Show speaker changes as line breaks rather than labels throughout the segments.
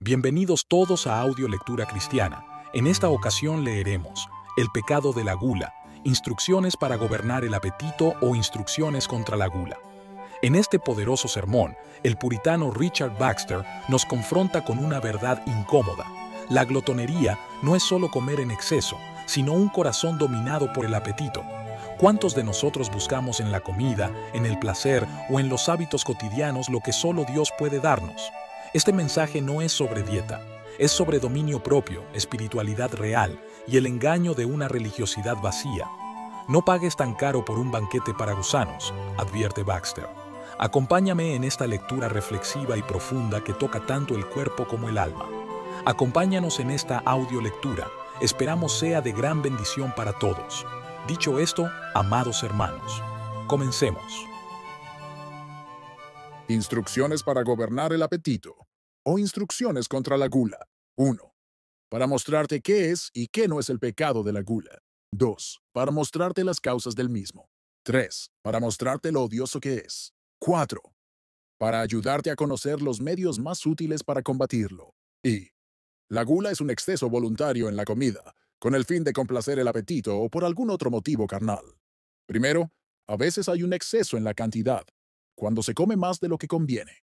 Bienvenidos todos a Audio Lectura Cristiana. En esta ocasión leeremos El pecado de la gula, instrucciones para gobernar el apetito o instrucciones contra la gula. En este poderoso sermón, el puritano Richard Baxter nos confronta con una verdad incómoda. La glotonería no es solo comer en exceso, sino un corazón dominado por el apetito. ¿Cuántos de nosotros buscamos en la comida, en el placer o en los hábitos cotidianos lo que solo Dios puede darnos? Este mensaje no es sobre dieta, es sobre dominio propio, espiritualidad real y el engaño de una religiosidad vacía. No pagues tan caro por un banquete para gusanos, advierte Baxter. Acompáñame en esta lectura reflexiva y profunda que toca tanto el cuerpo como el alma. Acompáñanos en esta audiolectura, esperamos sea de gran bendición para todos. Dicho esto, amados hermanos, comencemos.
Instrucciones para gobernar el apetito o instrucciones contra la gula. 1. Para mostrarte qué es y qué no es el pecado de la gula. 2. Para mostrarte las causas del mismo. 3. Para mostrarte lo odioso que es. 4. Para ayudarte a conocer los medios más útiles para combatirlo. Y la gula es un exceso voluntario en la comida, con el fin de complacer el apetito o por algún otro motivo carnal. Primero, a veces hay un exceso en la cantidad, cuando se come más de lo que conviene.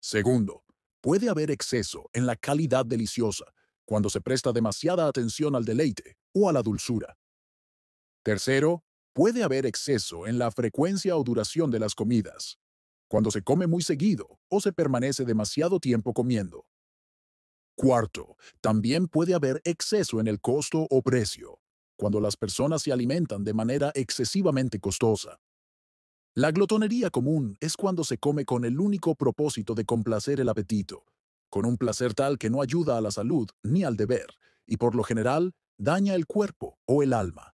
Segundo, puede haber exceso en la calidad deliciosa, cuando se presta demasiada atención al deleite o a la dulzura. Tercero, puede haber exceso en la frecuencia o duración de las comidas, cuando se come muy seguido o se permanece demasiado tiempo comiendo. Cuarto, también puede haber exceso en el costo o precio, cuando las personas se alimentan de manera excesivamente costosa. La glotonería común es cuando se come con el único propósito de complacer el apetito, con un placer tal que no ayuda a la salud ni al deber, y por lo general daña el cuerpo o el alma.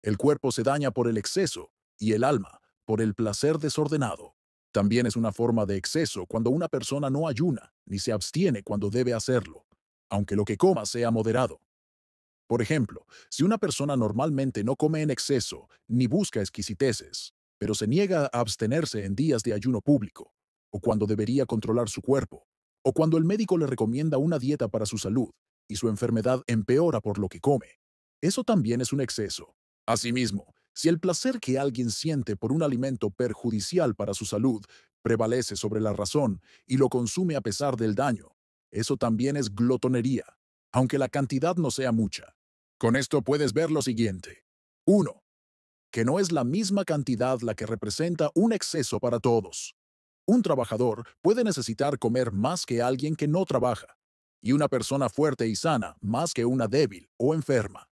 El cuerpo se daña por el exceso y el alma por el placer desordenado. También es una forma de exceso cuando una persona no ayuna ni se abstiene cuando debe hacerlo, aunque lo que coma sea moderado. Por ejemplo, si una persona normalmente no come en exceso ni busca exquisiteces, pero se niega a abstenerse en días de ayuno público, o cuando debería controlar su cuerpo, o cuando el médico le recomienda una dieta para su salud y su enfermedad empeora por lo que come, eso también es un exceso. Asimismo, si el placer que alguien siente por un alimento perjudicial para su salud prevalece sobre la razón y lo consume a pesar del daño, eso también es glotonería, aunque la cantidad no sea mucha. Con esto puedes ver lo siguiente. 1. Que no es la misma cantidad la que representa un exceso para todos. Un trabajador puede necesitar comer más que alguien que no trabaja, y una persona fuerte y sana más que una débil o enferma.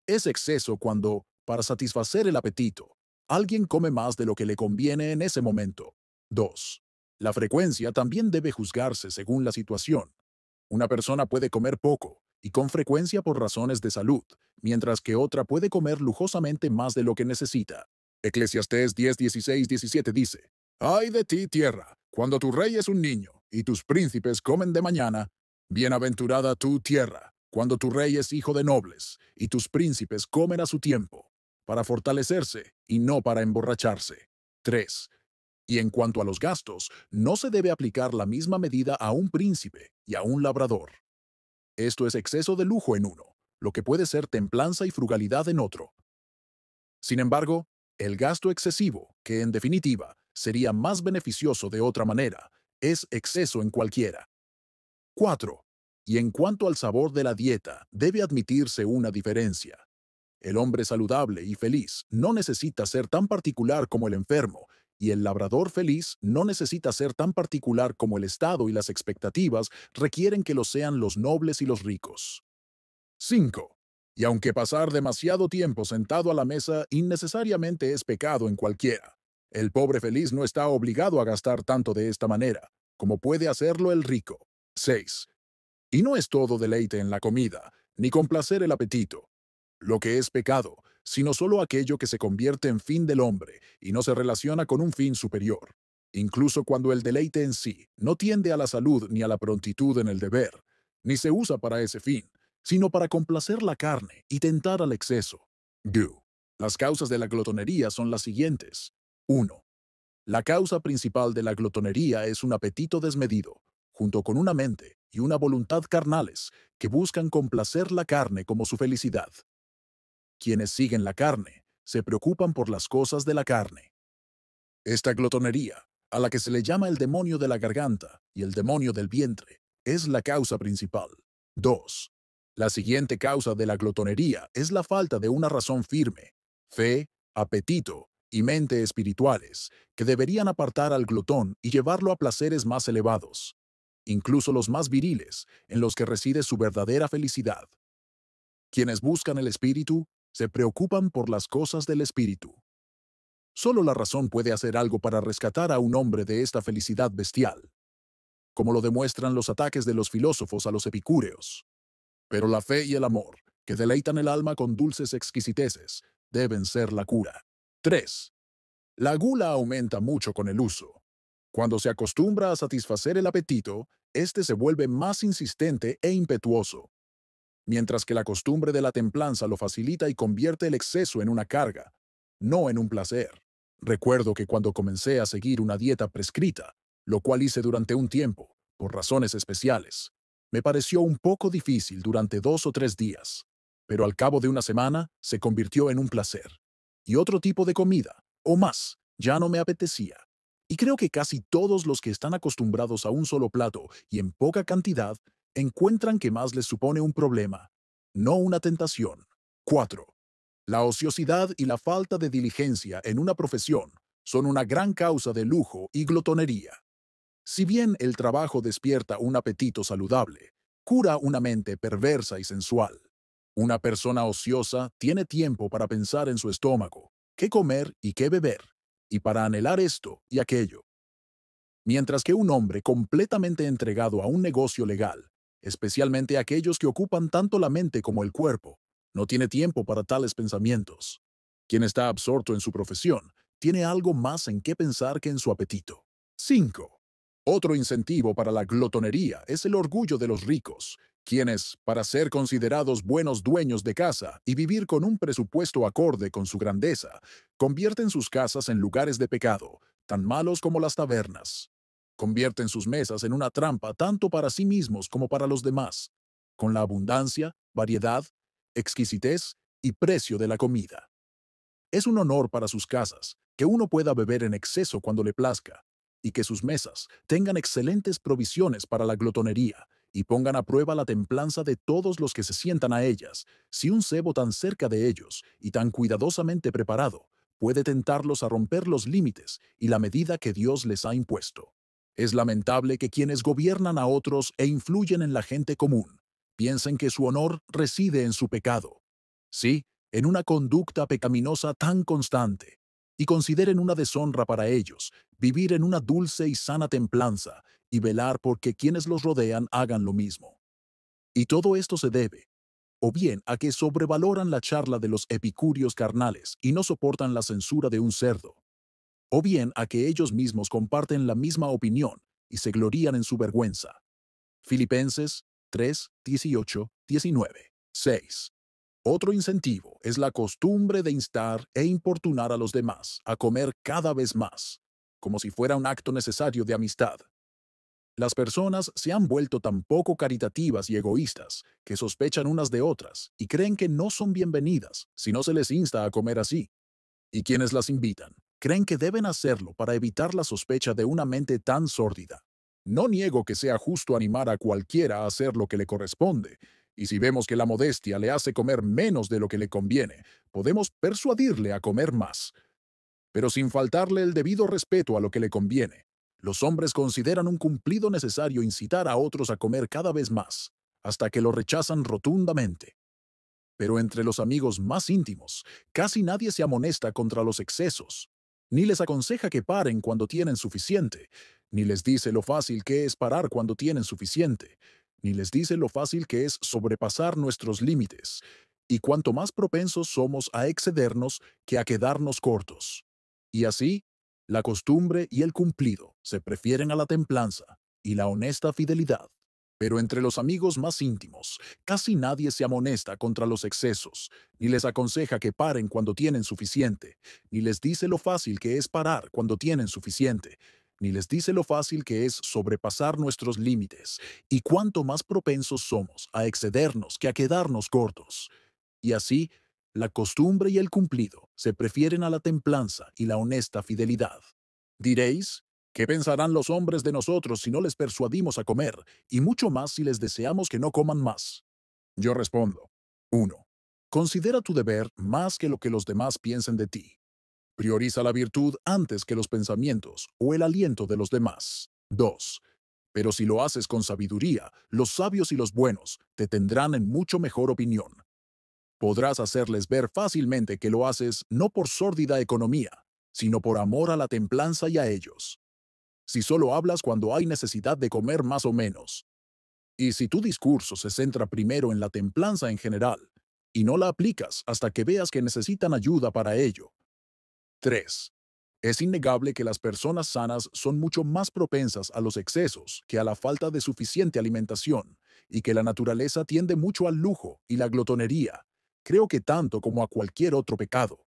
Es exceso cuando, para satisfacer el apetito, alguien come más de lo que le conviene en ese momento. 2. La frecuencia también debe juzgarse según la situación. Una persona puede comer poco y con frecuencia por razones de salud, mientras que otra puede comer lujosamente más de lo que necesita. Eclesiastés 10:16-17 dice: «Ay de ti, tierra, cuando tu rey es un niño y tus príncipes comen de mañana. Bienaventurada tú, tierra, cuando tu rey es hijo de nobles y tus príncipes comen a su tiempo, para fortalecerse y no para emborracharse». 3. Y en cuanto a los gastos, no se debe aplicar la misma medida a un príncipe y a un labrador. Esto es exceso de lujo en uno, lo que puede ser templanza y frugalidad en otro. Sin embargo, el gasto excesivo, que en definitiva sería más beneficioso de otra manera, es exceso en cualquiera. 4. Y en cuanto al sabor de la dieta, debe admitirse una diferencia. El hombre saludable y feliz no necesita ser tan particular como el enfermo, y el labrador feliz no necesita ser tan particular como el Estado y las expectativas requieren que lo sean los nobles y los ricos. 5. Y aunque pasar demasiado tiempo sentado a la mesa innecesariamente es pecado en cualquiera, el pobre feliz no está obligado a gastar tanto de esta manera, como puede hacerlo el rico. 6. Y no es todo deleite en la comida, ni complacer el apetito lo que es pecado, sino solo aquello que se convierte en fin del hombre y no se relaciona con un fin superior. Incluso cuando el deleite en sí no tiende a la salud ni a la prontitud en el deber, ni se usa para ese fin, sino para complacer la carne y tentar al exceso. Do. Las causas de la glotonería son las siguientes. 1. La causa principal de la glotonería es un apetito desmedido, junto con una mente y una voluntad carnales que buscan complacer la carne como su felicidad. Quienes siguen la carne se preocupan por las cosas de la carne. Esta glotonería, a la que se le llama el demonio de la garganta y el demonio del vientre, es la causa principal. 2. La siguiente causa de la glotonería es la falta de una razón firme, fe, apetito y mente espirituales, que deberían apartar al glotón y llevarlo a placeres más elevados, incluso los más viriles, en los que reside su verdadera felicidad. Quienes buscan el espíritu se preocupan por las cosas del espíritu. Solo la razón puede hacer algo para rescatar a un hombre de esta felicidad bestial, como lo demuestran los ataques de los filósofos a los epicúreos. Pero la fe y el amor, que deleitan el alma con dulces exquisiteces, deben ser la cura. 3. La gula aumenta mucho con el uso. Cuando se acostumbra a satisfacer el apetito, éste se vuelve más insistente e impetuoso, mientras que la costumbre de la templanza lo facilita y convierte el exceso en una carga, no en un placer. Recuerdo que cuando comencé a seguir una dieta prescrita, lo cual hice durante un tiempo, por razones especiales, me pareció un poco difícil durante 2 o 3 días, pero al cabo de una semana se convirtió en un placer. Y otro tipo de comida, o más, ya no me apetecía. Y creo que casi todos los que están acostumbrados a un solo plato y en poca cantidad encuentran que más les supone un problema, no una tentación. 4. La ociosidad y la falta de diligencia en una profesión son una gran causa de lujo y glotonería. Si bien el trabajo despierta un apetito saludable, cura una mente perversa y sensual. Una persona ociosa tiene tiempo para pensar en su estómago, qué comer y qué beber, y para anhelar esto y aquello. Mientras que un hombre completamente entregado a un negocio legal, especialmente aquellos que ocupan tanto la mente como el cuerpo, no tiene tiempo para tales pensamientos. Quien está absorto en su profesión tiene algo más en qué pensar que en su apetito. 5. Otro incentivo para la glotonería es el orgullo de los ricos, quienes, para ser considerados buenos dueños de casa y vivir con un presupuesto acorde con su grandeza, convierten sus casas en lugares de pecado, tan malos como las tabernas. Convierten sus mesas en una trampa tanto para sí mismos como para los demás, con la abundancia, variedad, exquisitez y precio de la comida. Es un honor para sus casas que uno pueda beber en exceso cuando le plazca, y que sus mesas tengan excelentes provisiones para la glotonería y pongan a prueba la templanza de todos los que se sientan a ellas, si un cebo tan cerca de ellos y tan cuidadosamente preparado puede tentarlos a romper los límites y la medida que Dios les ha impuesto. Es lamentable que quienes gobiernan a otros e influyen en la gente común piensen que su honor reside en su pecado. Sí, en una conducta pecaminosa tan constante, y consideren una deshonra para ellos vivir en una dulce y sana templanza y velar porque quienes los rodean hagan lo mismo. Y todo esto se debe, o bien a que sobrevaloran la charla de los epicúreos carnales y no soportan la censura de un cerdo, o bien a que ellos mismos comparten la misma opinión y se glorían en su vergüenza. Filipenses 3, 18, 19. 6. Otro incentivo es la costumbre de instar e importunar a los demás a comer cada vez más, como si fuera un acto necesario de amistad. Las personas se han vuelto tan poco caritativas y egoístas que sospechan unas de otras y creen que no son bienvenidas si no se les insta a comer así. Y quienes las invitan creen que deben hacerlo para evitar la sospecha de una mente tan sórdida. No niego que sea justo animar a cualquiera a hacer lo que le corresponde, y si vemos que la modestia le hace comer menos de lo que le conviene, podemos persuadirle a comer más, pero sin faltarle el debido respeto a lo que le conviene. Los hombres consideran un cumplido necesario incitar a otros a comer cada vez más, hasta que lo rechazan rotundamente. Pero entre los amigos más íntimos, casi nadie se amonesta contra los excesos, ni les aconseja que paren cuando tienen suficiente, ni les dice lo fácil que es parar cuando tienen suficiente, ni les dice lo fácil que es sobrepasar nuestros límites, y cuanto más propensos somos a excedernos que a quedarnos cortos. Y así, la costumbre y el cumplido se prefieren a la templanza y la honesta fidelidad. Pero entre los amigos más íntimos, casi nadie se amonesta contra los excesos, ni les aconseja que paren cuando tienen suficiente, ni les dice lo fácil que es parar cuando tienen suficiente, ni les dice lo fácil que es sobrepasar nuestros límites y cuánto más propensos somos a excedernos que a quedarnos cortos. Y así, la costumbre y el cumplido se prefieren a la templanza y la honesta fidelidad. Diréis, ¿qué pensarán los hombres de nosotros si no les persuadimos a comer, y mucho más si les deseamos que no coman más? Yo respondo. 1. Considera tu deber más que lo que los demás piensen de ti. Prioriza la virtud antes que los pensamientos o el aliento de los demás. 2. Pero si lo haces con sabiduría, los sabios y los buenos te tendrán en mucho mejor opinión. Podrás hacerles ver fácilmente que lo haces no por sórdida economía, sino por amor a la templanza y a ellos. Si solo hablas cuando hay necesidad de comer más o menos, y si tu discurso se centra primero en la templanza en general, y no la aplicas hasta que veas que necesitan ayuda para ello. 3. Es innegable que las personas sanas son mucho más propensas a los excesos que a la falta de suficiente alimentación, y que la naturaleza tiende mucho al lujo y la glotonería, creo que tanto como a cualquier otro pecado.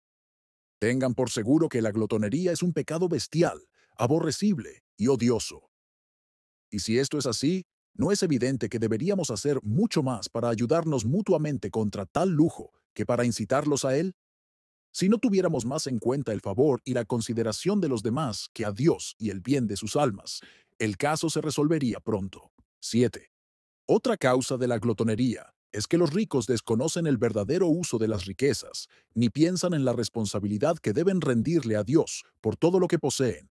Tengan por seguro que la glotonería es un pecado bestial, aborrecible y odioso. Y si esto es así, ¿no es evidente que deberíamos hacer mucho más para ayudarnos mutuamente contra tal lujo que para incitarlos a él? Si no tuviéramos más en cuenta el favor y la consideración de los demás que a Dios y el bien de sus almas, el caso se resolvería pronto. 7. Otra causa de la glotonería es que los ricos desconocen el verdadero uso de las riquezas, ni piensan en la responsabilidad que deben rendirle a Dios por todo lo que poseen.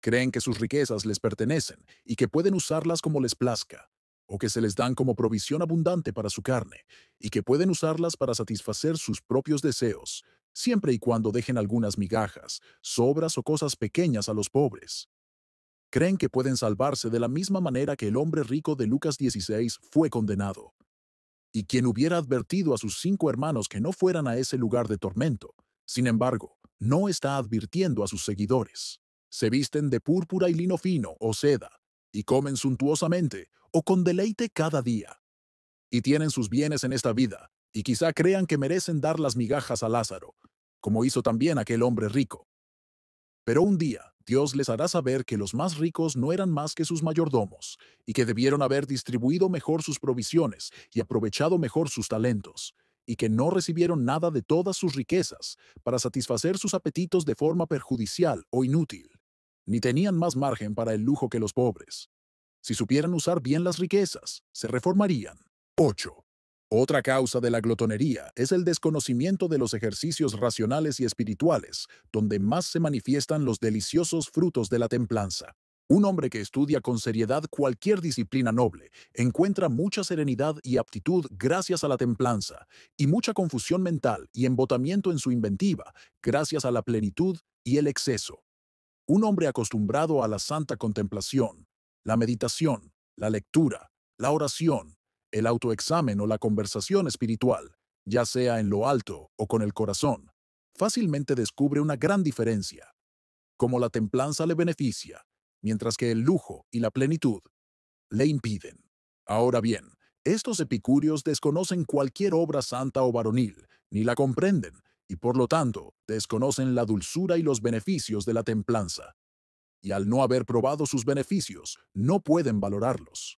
Creen que sus riquezas les pertenecen y que pueden usarlas como les plazca, o que se les dan como provisión abundante para su carne, y que pueden usarlas para satisfacer sus propios deseos, siempre y cuando dejen algunas migajas, sobras o cosas pequeñas a los pobres. Creen que pueden salvarse de la misma manera que el hombre rico de Lucas 16 fue condenado. Y quien hubiera advertido a sus 5 hermanos que no fueran a ese lugar de tormento, sin embargo, no está advirtiendo a sus seguidores. Se visten de púrpura y lino fino o seda, y comen suntuosamente o con deleite cada día. Y tienen sus bienes en esta vida, y quizá crean que merecen dar las migajas a Lázaro, como hizo también aquel hombre rico. Pero un día Dios les hará saber que los más ricos no eran más que sus mayordomos, y que debieron haber distribuido mejor sus provisiones y aprovechado mejor sus talentos, y que no recibieron nada de todas sus riquezas para satisfacer sus apetitos de forma perjudicial o inútil, ni tenían más margen para el lujo que los pobres. Si supieran usar bien las riquezas, se reformarían. 8. Otra causa de la glotonería es el desconocimiento de los ejercicios racionales y espirituales, donde más se manifiestan los deliciosos frutos de la templanza. Un hombre que estudia con seriedad cualquier disciplina noble encuentra mucha serenidad y aptitud gracias a la templanza, y mucha confusión mental y embotamiento en su inventiva gracias a la plenitud y el exceso. Un hombre acostumbrado a la santa contemplación, la meditación, la lectura, la oración, el autoexamen o la conversación espiritual, ya sea en lo alto o con el corazón, fácilmente descubre una gran diferencia, como la templanza le beneficia, mientras que el lujo y la plenitud le impiden. Ahora bien, estos epicúreos desconocen cualquier obra santa o varonil, ni la comprenden, y por lo tanto desconocen la dulzura y los beneficios de la templanza. Y al no haber probado sus beneficios, no pueden valorarlos.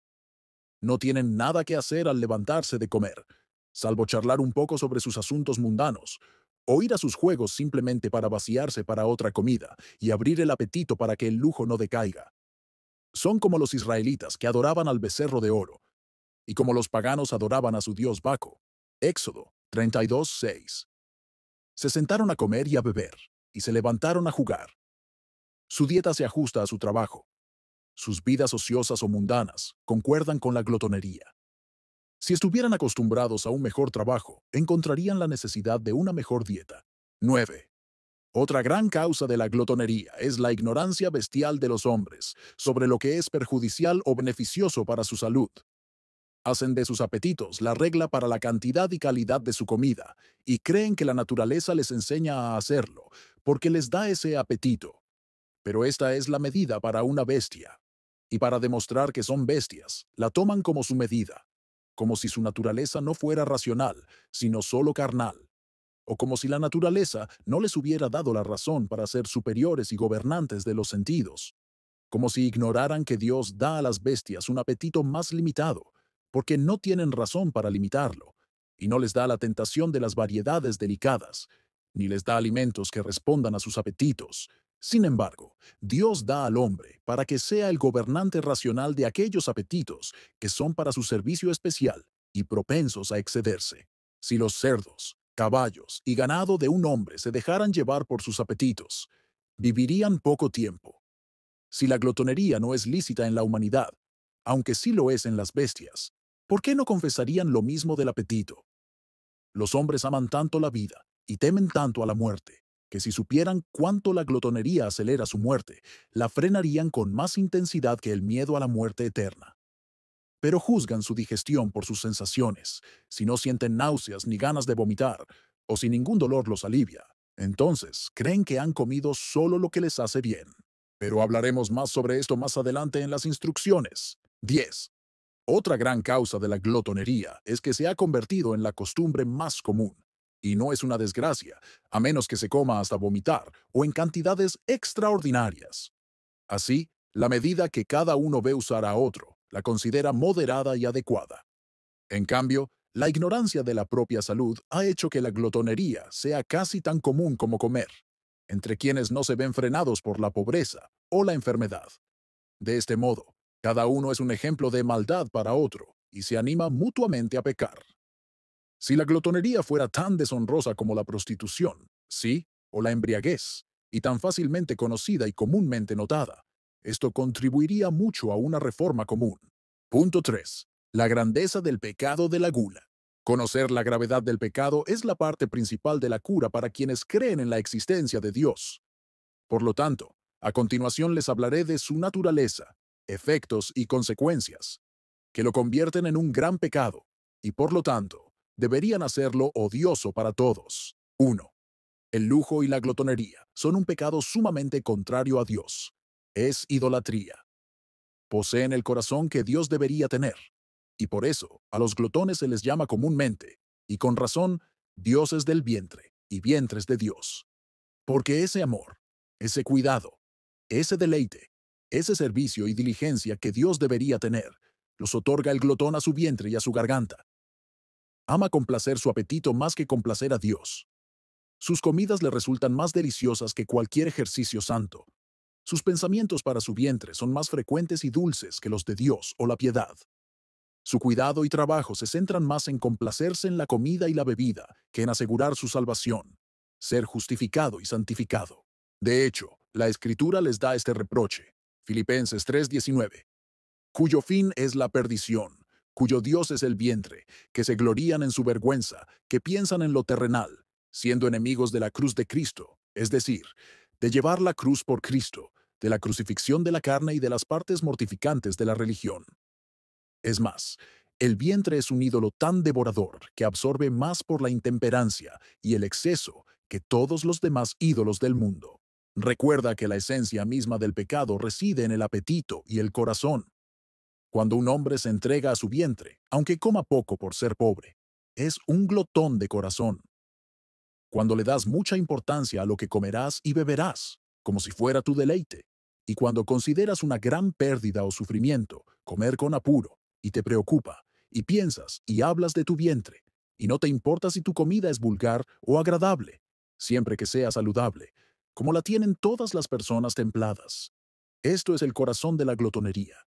No tienen nada que hacer al levantarse de comer, salvo charlar un poco sobre sus asuntos mundanos, o ir a sus juegos simplemente para vaciarse para otra comida y abrir el apetito para que el lujo no decaiga. Son como los israelitas que adoraban al becerro de oro, y como los paganos adoraban a su dios Baco. Éxodo 32:6. Se sentaron a comer y a beber, y se levantaron a jugar. Su dieta se ajusta a su trabajo. Sus vidas ociosas o mundanas concuerdan con la glotonería. Si estuvieran acostumbrados a un mejor trabajo, encontrarían la necesidad de una mejor dieta. 9. Otra gran causa de la glotonería es la ignorancia bestial de los hombres sobre lo que es perjudicial o beneficioso para su salud. Hacen de sus apetitos la regla para la cantidad y calidad de su comida, y creen que la naturaleza les enseña a hacerlo, porque les da ese apetito. Pero esta es la medida para una bestia. Y para demostrar que son bestias, la toman como su medida, como si su naturaleza no fuera racional, sino solo carnal, o como si la naturaleza no les hubiera dado la razón para ser superiores y gobernantes de los sentidos. como si ignoraran que Dios da a las bestias un apetito más limitado, porque no tienen razón para limitarlo, y no les da la tentación de las variedades delicadas, ni les da alimentos que respondan a sus apetitos. Sin embargo, Dios da al hombre para que sea el gobernante racional de aquellos apetitos que son para su servicio especial y propensos a excederse. Si los cerdos, caballos y ganado de un hombre se dejaran llevar por sus apetitos, vivirían poco tiempo. Si la glotonería no es lícita en la humanidad, aunque sí lo es en las bestias, ¿por qué no confesarían lo mismo del apetito? Los hombres aman tanto la vida y temen tanto a la muerte, que si supieran cuánto la glotonería acelera su muerte, la frenarían con más intensidad que el miedo a la muerte eterna. Pero juzgan su digestión por sus sensaciones. Si no sienten náuseas ni ganas de vomitar, o si ningún dolor los alivia, entonces creen que han comido solo lo que les hace bien. Pero hablaremos más sobre esto más adelante en las instrucciones. 10. Otra gran causa de la glotonería es que se ha convertido en la costumbre más común. Y no es una desgracia, a menos que se coma hasta vomitar o en cantidades extraordinarias. Así, la medida que cada uno ve usar a otro, la considera moderada y adecuada. En cambio, la ignorancia de la propia salud ha hecho que la glotonería sea casi tan común como comer, entre quienes no se ven frenados por la pobreza o la enfermedad. De este modo, cada uno es un ejemplo de maldad para otro y se anima mutuamente a pecar. Si la glotonería fuera tan deshonrosa como la prostitución, sí, o la embriaguez, y tan fácilmente conocida y comúnmente notada, esto contribuiría mucho a una reforma común. Punto 3. La grandeza del pecado de la gula. Conocer la gravedad del pecado es la parte principal de la cura para quienes creen en la existencia de Dios. Por lo tanto, a continuación les hablaré de su naturaleza, efectos y consecuencias, que lo convierten en un gran pecado, y por lo tanto, deberían hacerlo odioso para todos. 1. El lujo y la glotonería son un pecado sumamente contrario a Dios. Es idolatría. Poseen el corazón que Dios debería tener, y por eso a los glotones se les llama comúnmente, y con razón, dioses del vientre y vientres de Dios. Porque ese amor, ese cuidado, ese deleite, ese servicio y diligencia que Dios debería tener, los otorga el glotón a su vientre y a su garganta. Ama complacer su apetito más que complacer a Dios. Sus comidas le resultan más deliciosas que cualquier ejercicio santo. Sus pensamientos para su vientre son más frecuentes y dulces que los de Dios o la piedad. Su cuidado y trabajo se centran más en complacerse en la comida y la bebida que en asegurar su salvación, ser justificado y santificado. De hecho, la Escritura les da este reproche, Filipenses 3:19, cuyo fin es la perdición, cuyo Dios es el vientre, que se glorían en su vergüenza, que piensan en lo terrenal, siendo enemigos de la cruz de Cristo, es decir, de llevar la cruz por Cristo, de la crucifixión de la carne y de las partes mortificantes de la religión. Es más, el vientre es un ídolo tan devorador que absorbe más por la intemperancia y el exceso que todos los demás ídolos del mundo. Recuerda que la esencia misma del pecado reside en el apetito y el corazón. Cuando un hombre se entrega a su vientre, aunque coma poco por ser pobre, es un glotón de corazón. Cuando le das mucha importancia a lo que comerás y beberás, como si fuera tu deleite, y cuando consideras una gran pérdida o sufrimiento comer con apuro, y te preocupa, y piensas y hablas de tu vientre, y no te importa si tu comida es vulgar o agradable, siempre que sea saludable, como la tienen todas las personas templadas. Esto es el corazón de la glotonería,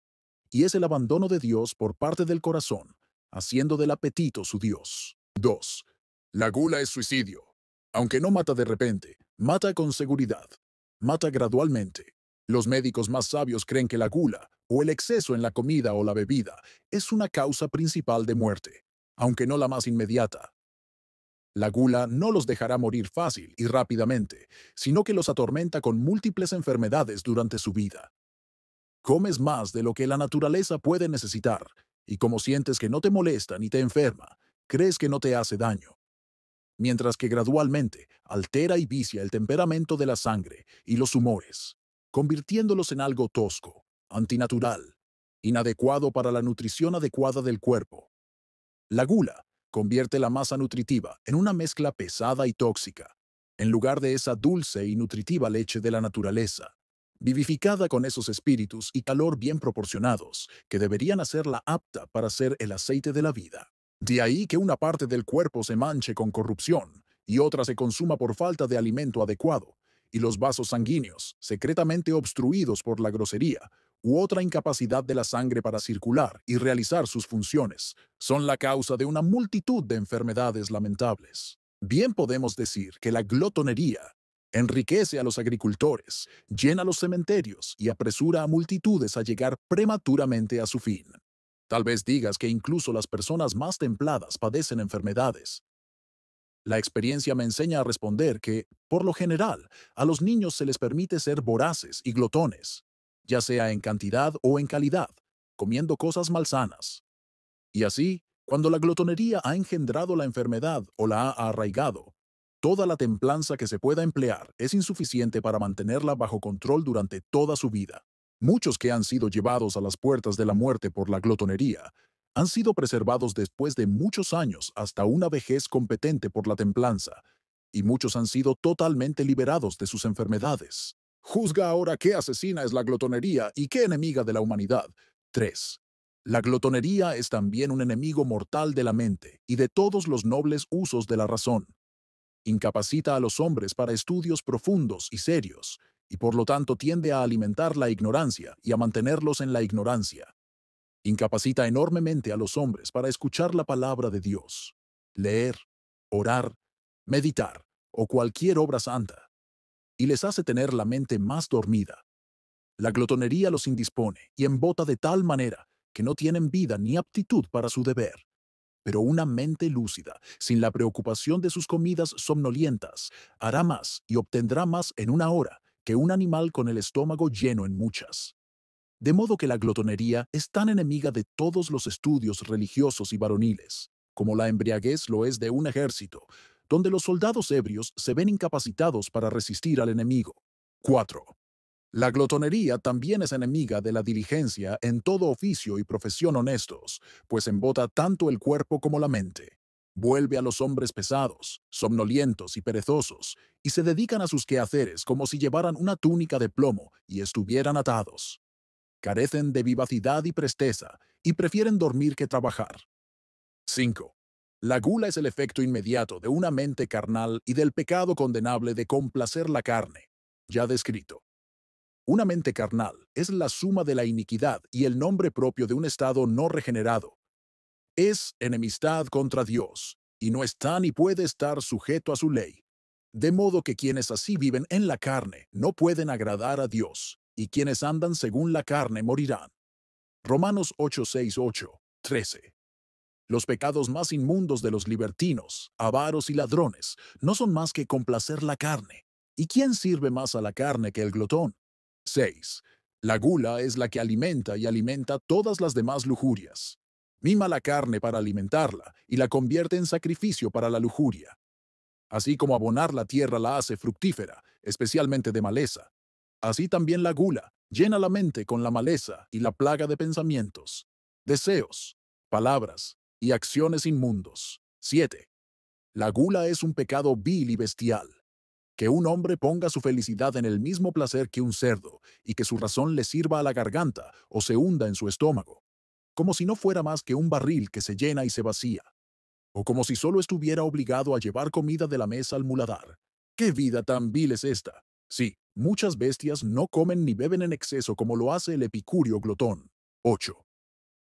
y es el abandono de Dios por parte del corazón, haciendo del apetito su Dios. 2. La gula es suicidio. Aunque no mata de repente, mata con seguridad. Mata gradualmente. Los médicos más sabios creen que la gula, o el exceso en la comida o la bebida, es una causa principal de muerte, aunque no la más inmediata. La gula no los dejará morir fácil y rápidamente, sino que los atormenta con múltiples enfermedades durante su vida. Comes más de lo que la naturaleza puede necesitar, y como sientes que no te molesta ni te enferma, crees que no te hace daño, mientras que gradualmente altera y vicia el temperamento de la sangre y los humores, convirtiéndolos en algo tosco, antinatural, inadecuado para la nutrición adecuada del cuerpo. La gula convierte la masa nutritiva en una mezcla pesada y tóxica, en lugar de esa dulce y nutritiva leche de la naturaleza. vivificada con esos espíritus y calor bien proporcionados, que deberían hacerla apta para ser el aceite de la vida. De ahí que una parte del cuerpo se manche con corrupción y otra se consuma por falta de alimento adecuado, y los vasos sanguíneos, secretamente obstruidos por la grosería, u otra incapacidad de la sangre para circular y realizar sus funciones, son la causa de una multitud de enfermedades lamentables. Bien podemos decir que la glotonería enriquece a los agricultores, llena los cementerios y apresura a multitudes a llegar prematuramente a su fin. Tal vez digas que incluso las personas más templadas padecen enfermedades. La experiencia me enseña a responder que, por lo general, a los niños se les permite ser voraces y glotones, ya sea en cantidad o en calidad, comiendo cosas malsanas. Y así, cuando la glotonería ha engendrado la enfermedad o la ha arraigado, toda la templanza que se pueda emplear es insuficiente para mantenerla bajo control durante toda su vida. Muchos que han sido llevados a las puertas de la muerte por la glotonería han sido preservados después de muchos años hasta una vejez competente por la templanza, y muchos han sido totalmente liberados de sus enfermedades. Juzga ahora qué asesina es la glotonería y qué enemiga de la humanidad. 3. La glotonería es también un enemigo mortal de la mente y de todos los nobles usos de la razón. Incapacita a los hombres para estudios profundos y serios, y por lo tanto tiende a alimentar la ignorancia y a mantenerlos en la ignorancia. Incapacita enormemente a los hombres para escuchar la palabra de Dios, leer, orar, meditar o cualquier obra santa, y les hace tener la mente más dormida. La glotonería los indispone y embota de tal manera que no tienen vida ni aptitud para su deber. Pero una mente lúcida, sin la preocupación de sus comidas somnolientas, hará más y obtendrá más en una hora que un animal con el estómago lleno en muchas. De modo que la glotonería es tan enemiga de todos los estudios religiosos y varoniles, como la embriaguez lo es de un ejército, donde los soldados ebrios se ven incapacitados para resistir al enemigo. 4. La glotonería también es enemiga de la diligencia en todo oficio y profesión honestos, pues embota tanto el cuerpo como la mente. Vuelve a los hombres pesados, somnolientos y perezosos, y se dedican a sus quehaceres como si llevaran una túnica de plomo y estuvieran atados. Carecen de vivacidad y presteza, y prefieren dormir que trabajar. 5. La gula es el efecto inmediato de una mente carnal y del pecado condenable de complacer la carne, ya descrito. Una mente carnal es la suma de la iniquidad y el nombre propio de un estado no regenerado. Es enemistad contra Dios, y no está ni puede estar sujeto a su ley. De modo que quienes así viven en la carne no pueden agradar a Dios, y quienes andan según la carne morirán. Romanos 8, 6, 8, 13. Los pecados más inmundos de los libertinos, avaros y ladrones no son más que complacer la carne. ¿Y quién sirve más a la carne que el glotón? 6. La gula es la que alimenta y alimenta todas las demás lujurias. Mima la carne para alimentarla y la convierte en sacrificio para la lujuria. Así como abonar la tierra la hace fructífera, especialmente de maleza, así también la gula llena la mente con la maleza y la plaga de pensamientos, deseos, palabras y acciones inmundos. 7. La gula es un pecado vil y bestial. Que un hombre ponga su felicidad en el mismo placer que un cerdo, y que su razón le sirva a la garganta o se hunda en su estómago, como si no fuera más que un barril que se llena y se vacía, o como si solo estuviera obligado a llevar comida de la mesa al muladar. ¿Qué vida tan vil es esta? Sí, muchas bestias no comen ni beben en exceso como lo hace el epicúreo glotón. 8.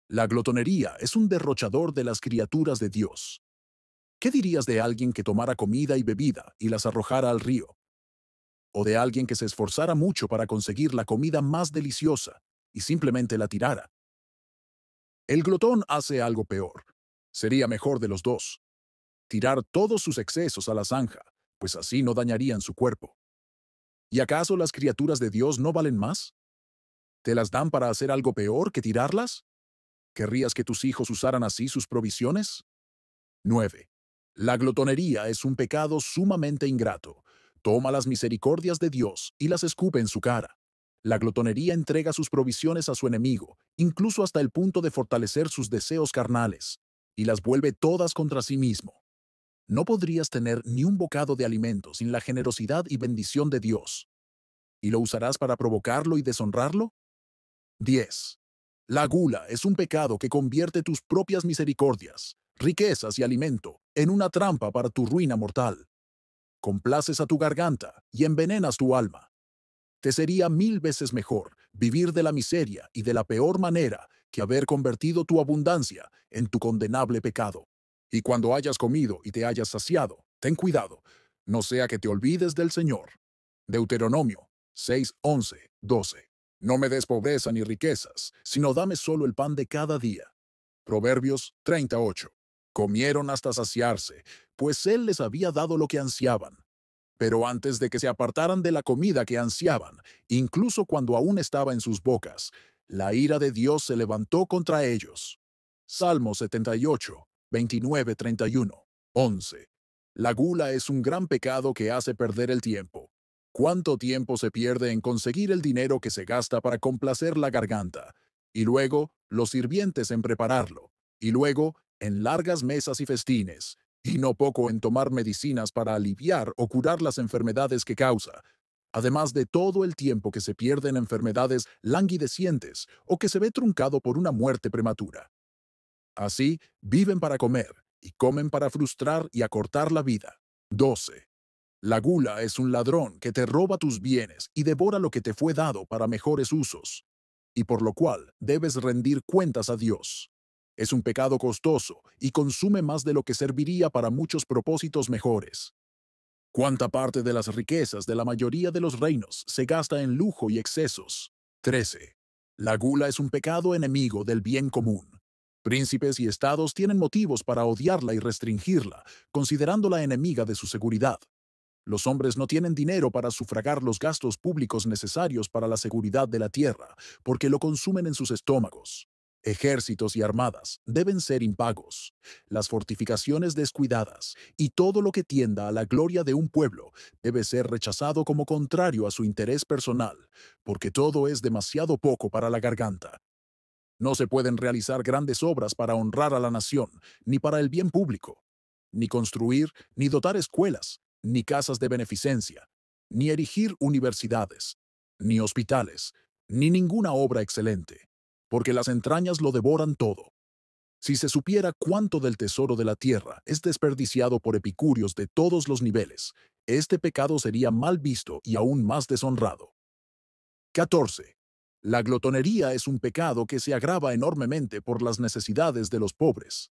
La glotonería es un derrochador de las criaturas de Dios. ¿Qué dirías de alguien que tomara comida y bebida y las arrojara al río? ¿O de alguien que se esforzara mucho para conseguir la comida más deliciosa y simplemente la tirara? El glotón hace algo peor. Sería mejor de los dos: tirar todos sus excesos a la zanja, pues así no dañarían su cuerpo. ¿Y acaso las criaturas de Dios no valen más? ¿Te las dan para hacer algo peor que tirarlas? ¿Querrías que tus hijos usaran así sus provisiones? 9. La glotonería es un pecado sumamente ingrato. Toma las misericordias de Dios y las escupe en su cara. La glotonería entrega sus provisiones a su enemigo, incluso hasta el punto de fortalecer sus deseos carnales, y las vuelve todas contra sí mismo. No podrías tener ni un bocado de alimento sin la generosidad y bendición de Dios. ¿Y lo usarás para provocarlo y deshonrarlo? 10. La gula es un pecado que convierte tus propias misericordias, riquezas y alimento en una trampa para tu ruina mortal. Complaces a tu garganta y envenenas tu alma. Te sería 1000 veces mejor vivir de la miseria y de la peor manera que haber convertido tu abundancia en tu condenable pecado. Y cuando hayas comido y te hayas saciado, ten cuidado, no sea que te olvides del Señor. Deuteronomio 6, 11, 12. No me des pobreza ni riquezas, sino dame solo el pan de cada día. Proverbios 38. Comieron hasta saciarse, pues Él les había dado lo que ansiaban. Pero antes de que se apartaran de la comida que ansiaban, incluso cuando aún estaba en sus bocas, la ira de Dios se levantó contra ellos. Salmo 78, 29, 31, 11. La gula es un gran pecado que hace perder el tiempo. ¿Cuánto tiempo se pierde en conseguir el dinero que se gasta para complacer la garganta? Y luego, los sirvientes en prepararlo. Y luego, en largas mesas y festines y no poco en tomar medicinas para aliviar o curar las enfermedades que causa, además de todo el tiempo que se pierde en enfermedades languidecientes o que se ve truncado por una muerte prematura. Así, viven para comer y comen para frustrar y acortar la vida. 12. La gula es un ladrón que te roba tus bienes y devora lo que te fue dado para mejores usos, y por lo cual debes rendir cuentas a Dios. Es un pecado costoso y consume más de lo que serviría para muchos propósitos mejores. ¿Cuánta parte de las riquezas de la mayoría de los reinos se gasta en lujo y excesos? 13. La gula es un pecado enemigo del bien común. Príncipes y estados tienen motivos para odiarla y restringirla, considerándola enemiga de su seguridad. Los hombres no tienen dinero para sufragar los gastos públicos necesarios para la seguridad de la tierra, porque lo consumen en sus estómagos. Ejércitos y armadas deben ser impagos, las fortificaciones descuidadas y todo lo que tienda a la gloria de un pueblo debe ser rechazado como contrario a su interés personal, porque todo es demasiado poco para la garganta. No se pueden realizar grandes obras para honrar a la nación, ni para el bien público, ni construir, ni dotar escuelas, ni casas de beneficencia, ni erigir universidades, ni hospitales, ni ninguna obra excelente, porque las entrañas lo devoran todo. Si se supiera cuánto del tesoro de la tierra es desperdiciado por epicúreos de todos los niveles, este pecado sería mal visto y aún más deshonrado. 14. La glotonería es un pecado que se agrava enormemente por las necesidades de los pobres.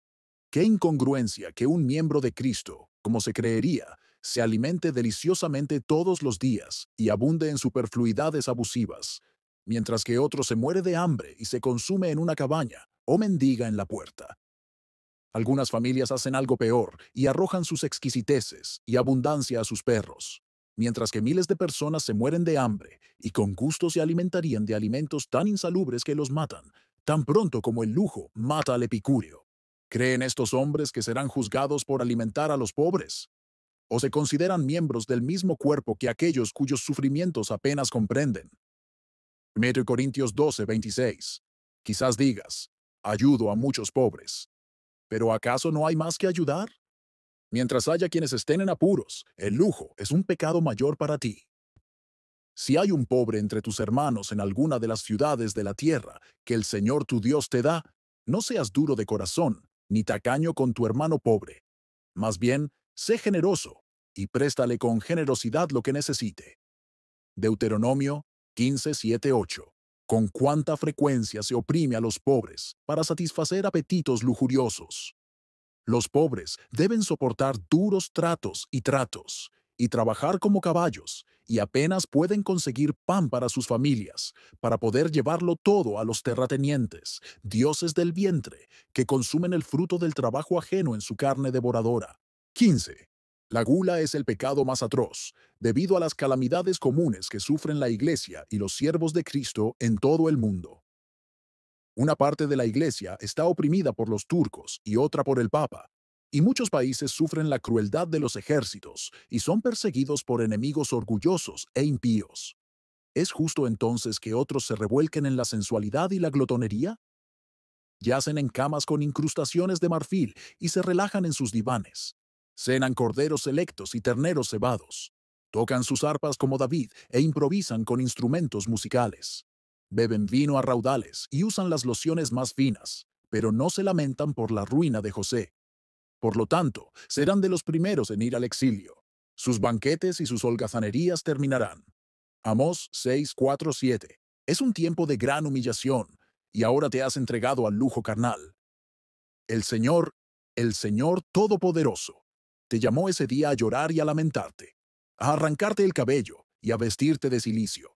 Qué incongruencia que un miembro de Cristo, como se creería, se alimente deliciosamente todos los días y abunde en superfluidades abusivas, mientras que otro se muere de hambre y se consume en una cabaña o mendiga en la puerta. Algunas familias hacen algo peor y arrojan sus exquisiteces y abundancia a sus perros, mientras que miles de personas se mueren de hambre y con gusto se alimentarían de alimentos tan insalubres que los matan, tan pronto como el lujo mata al epicúreo. ¿Creen estos hombres que serán juzgados por alimentar a los pobres? ¿O se consideran miembros del mismo cuerpo que aquellos cuyos sufrimientos apenas comprenden? 1 Corintios 12, 26. Quizás digas, ayudo a muchos pobres. ¿Pero acaso no hay más que ayudar? Mientras haya quienes estén en apuros, el lujo es un pecado mayor para ti. Si hay un pobre entre tus hermanos en alguna de las ciudades de la tierra que el Señor tu Dios te da, no seas duro de corazón, ni tacaño con tu hermano pobre. Más bien, sé generoso y préstale con generosidad lo que necesite. Deuteronomio 15, 7, 8. Con cuánta frecuencia se oprime a los pobres para satisfacer apetitos lujuriosos. Los pobres deben soportar duros tratos, y trabajar como caballos, y apenas pueden conseguir pan para sus familias, para poder llevarlo todo a los terratenientes, dioses del vientre, que consumen el fruto del trabajo ajeno en su carne devoradora. 15. La gula es el pecado más atroz, debido a las calamidades comunes que sufren la Iglesia y los siervos de Cristo en todo el mundo. Una parte de la Iglesia está oprimida por los turcos y otra por el Papa, y muchos países sufren la crueldad de los ejércitos y son perseguidos por enemigos orgullosos e impíos. ¿Es justo entonces que otros se revuelquen en la sensualidad y la glotonería? Yacen en camas con incrustaciones de marfil y se relajan en sus divanes. Cenan corderos selectos y terneros cebados. Tocan sus arpas como David e improvisan con instrumentos musicales. Beben vino a raudales y usan las lociones más finas, pero no se lamentan por la ruina de José. Por lo tanto, serán de los primeros en ir al exilio. Sus banquetes y sus holgazanerías terminarán. Amós 6, 4, 7. Es un tiempo de gran humillación, y ahora te has entregado al lujo carnal. El Señor, el Señor Todopoderoso, te llamó ese día a llorar y a lamentarte, a arrancarte el cabello y a vestirte de cilicio.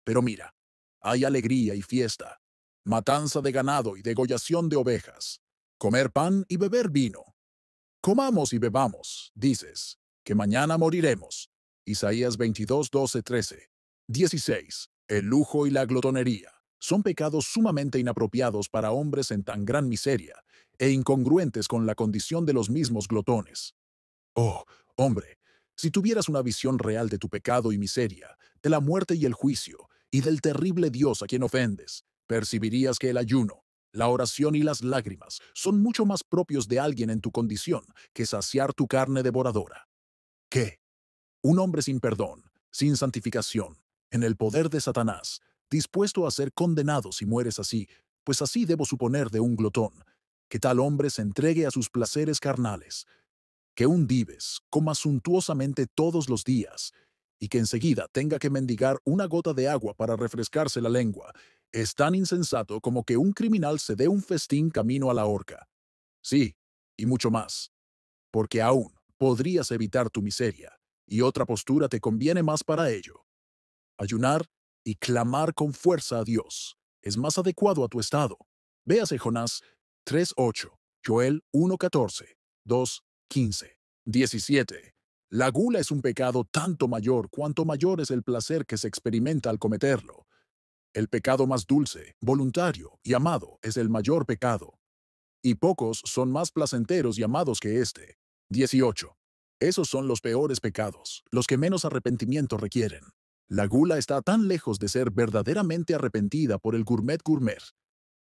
Pero mira, hay alegría y fiesta, matanza de ganado y degollación de ovejas, comer pan y beber vino. Comamos y bebamos, dices, que mañana moriremos. Isaías 22, 12, 13. 16. El lujo y la glotonería son pecados sumamente inapropiados para hombres en tan gran miseria e incongruentes con la condición de los mismos glotones. Oh, hombre, si tuvieras una visión real de tu pecado y miseria, de la muerte y el juicio, y del terrible Dios a quien ofendes, percibirías que el ayuno, la oración y las lágrimas son mucho más propios de alguien en tu condición que saciar tu carne devoradora. ¿Qué? Un hombre sin perdón, sin santificación, en el poder de Satanás, dispuesto a ser condenado si mueres así, pues así debo suponer de un glotón, que tal hombre se entregue a sus placeres carnales, que un dives coma suntuosamente todos los días y que enseguida tenga que mendigar una gota de agua para refrescarse la lengua, es tan insensato como que un criminal se dé un festín camino a la horca. Sí, y mucho más, porque aún podrías evitar tu miseria, y otra postura te conviene más para ello. Ayunar y clamar con fuerza a Dios es más adecuado a tu estado. Véase Jonás 3:8, Joel 1:14, 2:15. 17. La gula es un pecado tanto mayor cuanto mayor es el placer que se experimenta al cometerlo. El pecado más dulce, voluntario y amado es el mayor pecado, y pocos son más placenteros y amados que este. 18. Esos son los peores pecados, los que menos arrepentimiento requieren. La gula está tan lejos de ser verdaderamente arrepentida por el gourmet.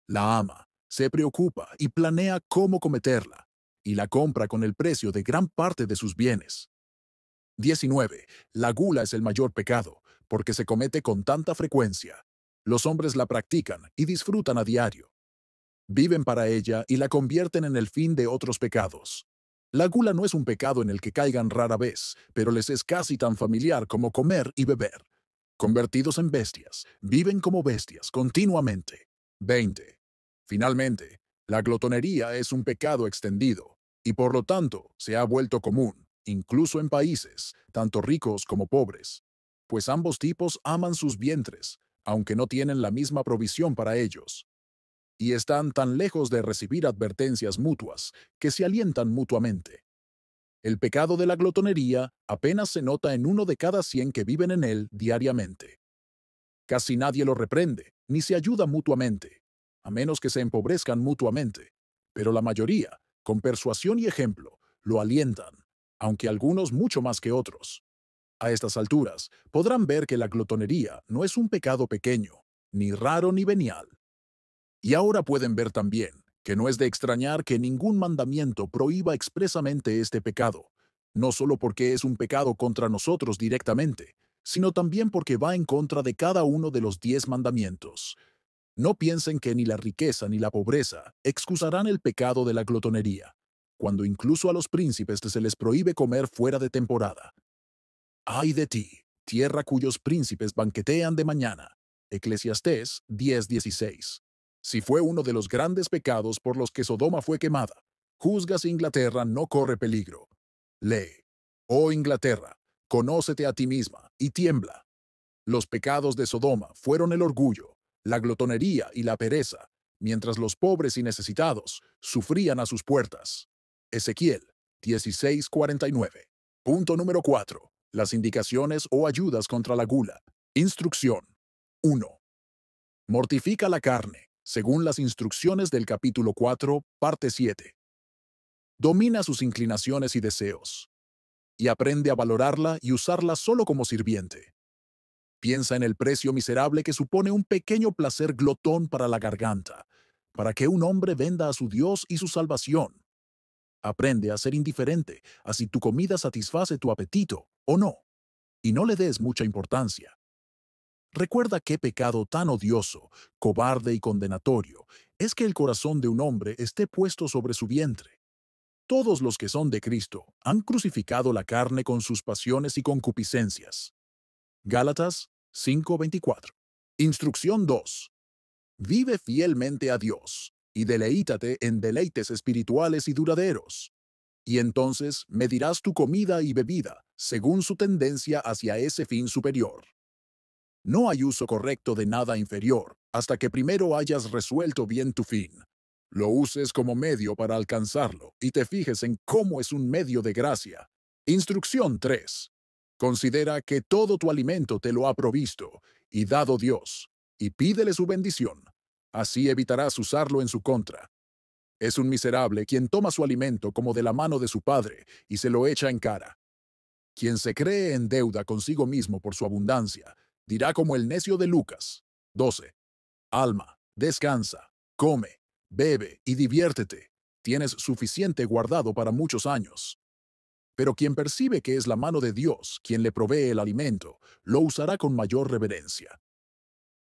La ama, se preocupa y planea cómo cometerla, y la compra con el precio de gran parte de sus bienes. 19. La gula es el mayor pecado, porque se comete con tanta frecuencia. Los hombres la practican y disfrutan a diario. Viven para ella y la convierten en el fin de otros pecados. La gula no es un pecado en el que caigan rara vez, pero les es casi tan familiar como comer y beber. Convertidos en bestias, viven como bestias continuamente. 20. Finalmente, la glotonería es un pecado extendido, y por lo tanto se ha vuelto común, incluso en países, tanto ricos como pobres, pues ambos tipos aman sus vientres, aunque no tienen la misma provisión para ellos, y están tan lejos de recibir advertencias mutuas que se alientan mutuamente. El pecado de la glotonería apenas se nota en 1 de cada 100 que viven en él diariamente. Casi nadie lo reprende, ni se ayuda mutuamente, a menos que se empobrezcan mutuamente, pero la mayoría, con persuasión y ejemplo, lo alientan, aunque algunos mucho más que otros. A estas alturas, podrán ver que la glotonería no es un pecado pequeño, ni raro ni venial. Y ahora pueden ver también que no es de extrañar que ningún mandamiento prohíba expresamente este pecado, no solo porque es un pecado contra nosotros directamente, sino también porque va en contra de cada uno de los 10 mandamientos. No piensen que ni la riqueza ni la pobreza excusarán el pecado de la glotonería, cuando incluso a los príncipes se les prohíbe comer fuera de temporada. ¡Ay de ti, tierra cuyos príncipes banquetean de mañana! Eclesiastés 10:16. Si fue uno de los grandes pecados por los que Sodoma fue quemada, juzga si Inglaterra no corre peligro. Lee, oh Inglaterra, conócete a ti misma y tiembla. Los pecados de Sodoma fueron el orgullo, la glotonería y la pereza, mientras los pobres y necesitados sufrían a sus puertas. Ezequiel 16:49. Punto número 4. Las indicaciones o ayudas contra la gula. Instrucción. 1. Mortifica la carne, según las instrucciones del capítulo 4, parte 7. Domina sus inclinaciones y deseos, y aprende a valorarla y usarla solo como sirviente. Piensa en el precio miserable que supone un pequeño placer glotón para la garganta, para que un hombre venda a su Dios y su salvación. Aprende a ser indiferente a si tu comida satisface tu apetito o no. y no le des mucha importancia. Recuerda qué pecado tan odioso, cobarde y condenatorio es que el corazón de un hombre esté puesto sobre su vientre. Todos los que son de Cristo han crucificado la carne con sus pasiones y concupiscencias. Gálatas 5:24. Instrucción 2. Vive fielmente a Dios y deleítate en deleites espirituales y duraderos. Y entonces medirás tu comida y bebida según su tendencia hacia ese fin superior. No hay uso correcto de nada inferior hasta que primero hayas resuelto bien tu fin. Lo uses como medio para alcanzarlo y te fijes en cómo es un medio de gracia. Instrucción 3. Considera que todo tu alimento te lo ha provisto y dado Dios, y pídele su bendición. Así evitarás usarlo en su contra. Es un miserable quien toma su alimento como de la mano de su padre y se lo echa en cara. Quien se cree en deuda consigo mismo por su abundancia, dirá como el necio de Lucas 12. Alma, descansa, come, bebe y diviértete. Tienes suficiente guardado para muchos años. Pero quien percibe que es la mano de Dios quien le provee el alimento, lo usará con mayor reverencia.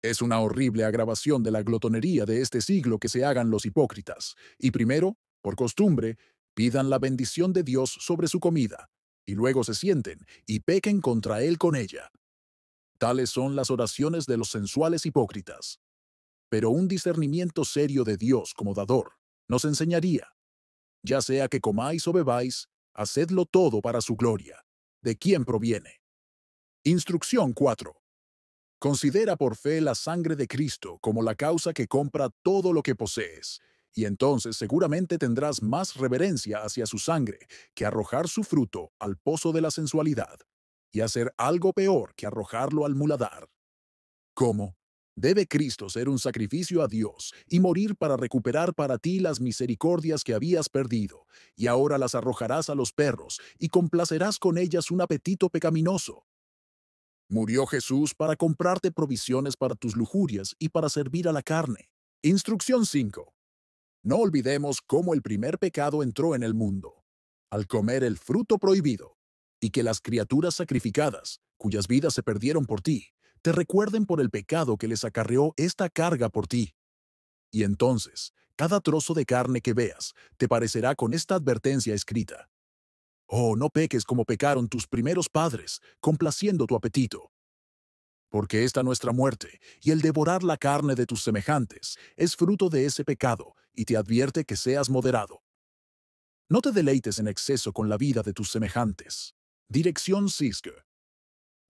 Es una horrible agravación de la glotonería de este siglo que se hagan los hipócritas, y primero, por costumbre, pidan la bendición de Dios sobre su comida, y luego se sienten y pequen contra Él con ella. Tales son las oraciones de los sensuales hipócritas. Pero un discernimiento serio de Dios como dador nos enseñaría, ya sea que comáis o bebáis, hacedlo todo para su gloria. ¿De quién proviene? Instrucción 4. Considera por fe la sangre de Cristo como la causa que compra todo lo que posees, y entonces seguramente tendrás más reverencia hacia su sangre que arrojar su fruto al pozo de la sensualidad, y hacer algo peor que arrojarlo al muladar. ¿Cómo? ¿Debe Cristo ser un sacrificio a Dios y morir para recuperar para ti las misericordias que habías perdido, y ahora las arrojarás a los perros y complacerás con ellas un apetito pecaminoso? Murió Jesús para comprarte provisiones para tus lujurias y para servir a la carne. Instrucción 5. No olvidemos cómo el primer pecado entró en el mundo, al comer el fruto prohibido, y que las criaturas sacrificadas, cuyas vidas se perdieron por ti, te recuerden por el pecado que les acarreó esta carga por ti. Y entonces, cada trozo de carne que veas te parecerá con esta advertencia escrita. Oh, no peques como pecaron tus primeros padres, complaciendo tu apetito. Porque esta nuestra muerte y el devorar la carne de tus semejantes es fruto de ese pecado, y te advierte que seas moderado. No te deleites en exceso con la vida de tus semejantes. Dirección Siske.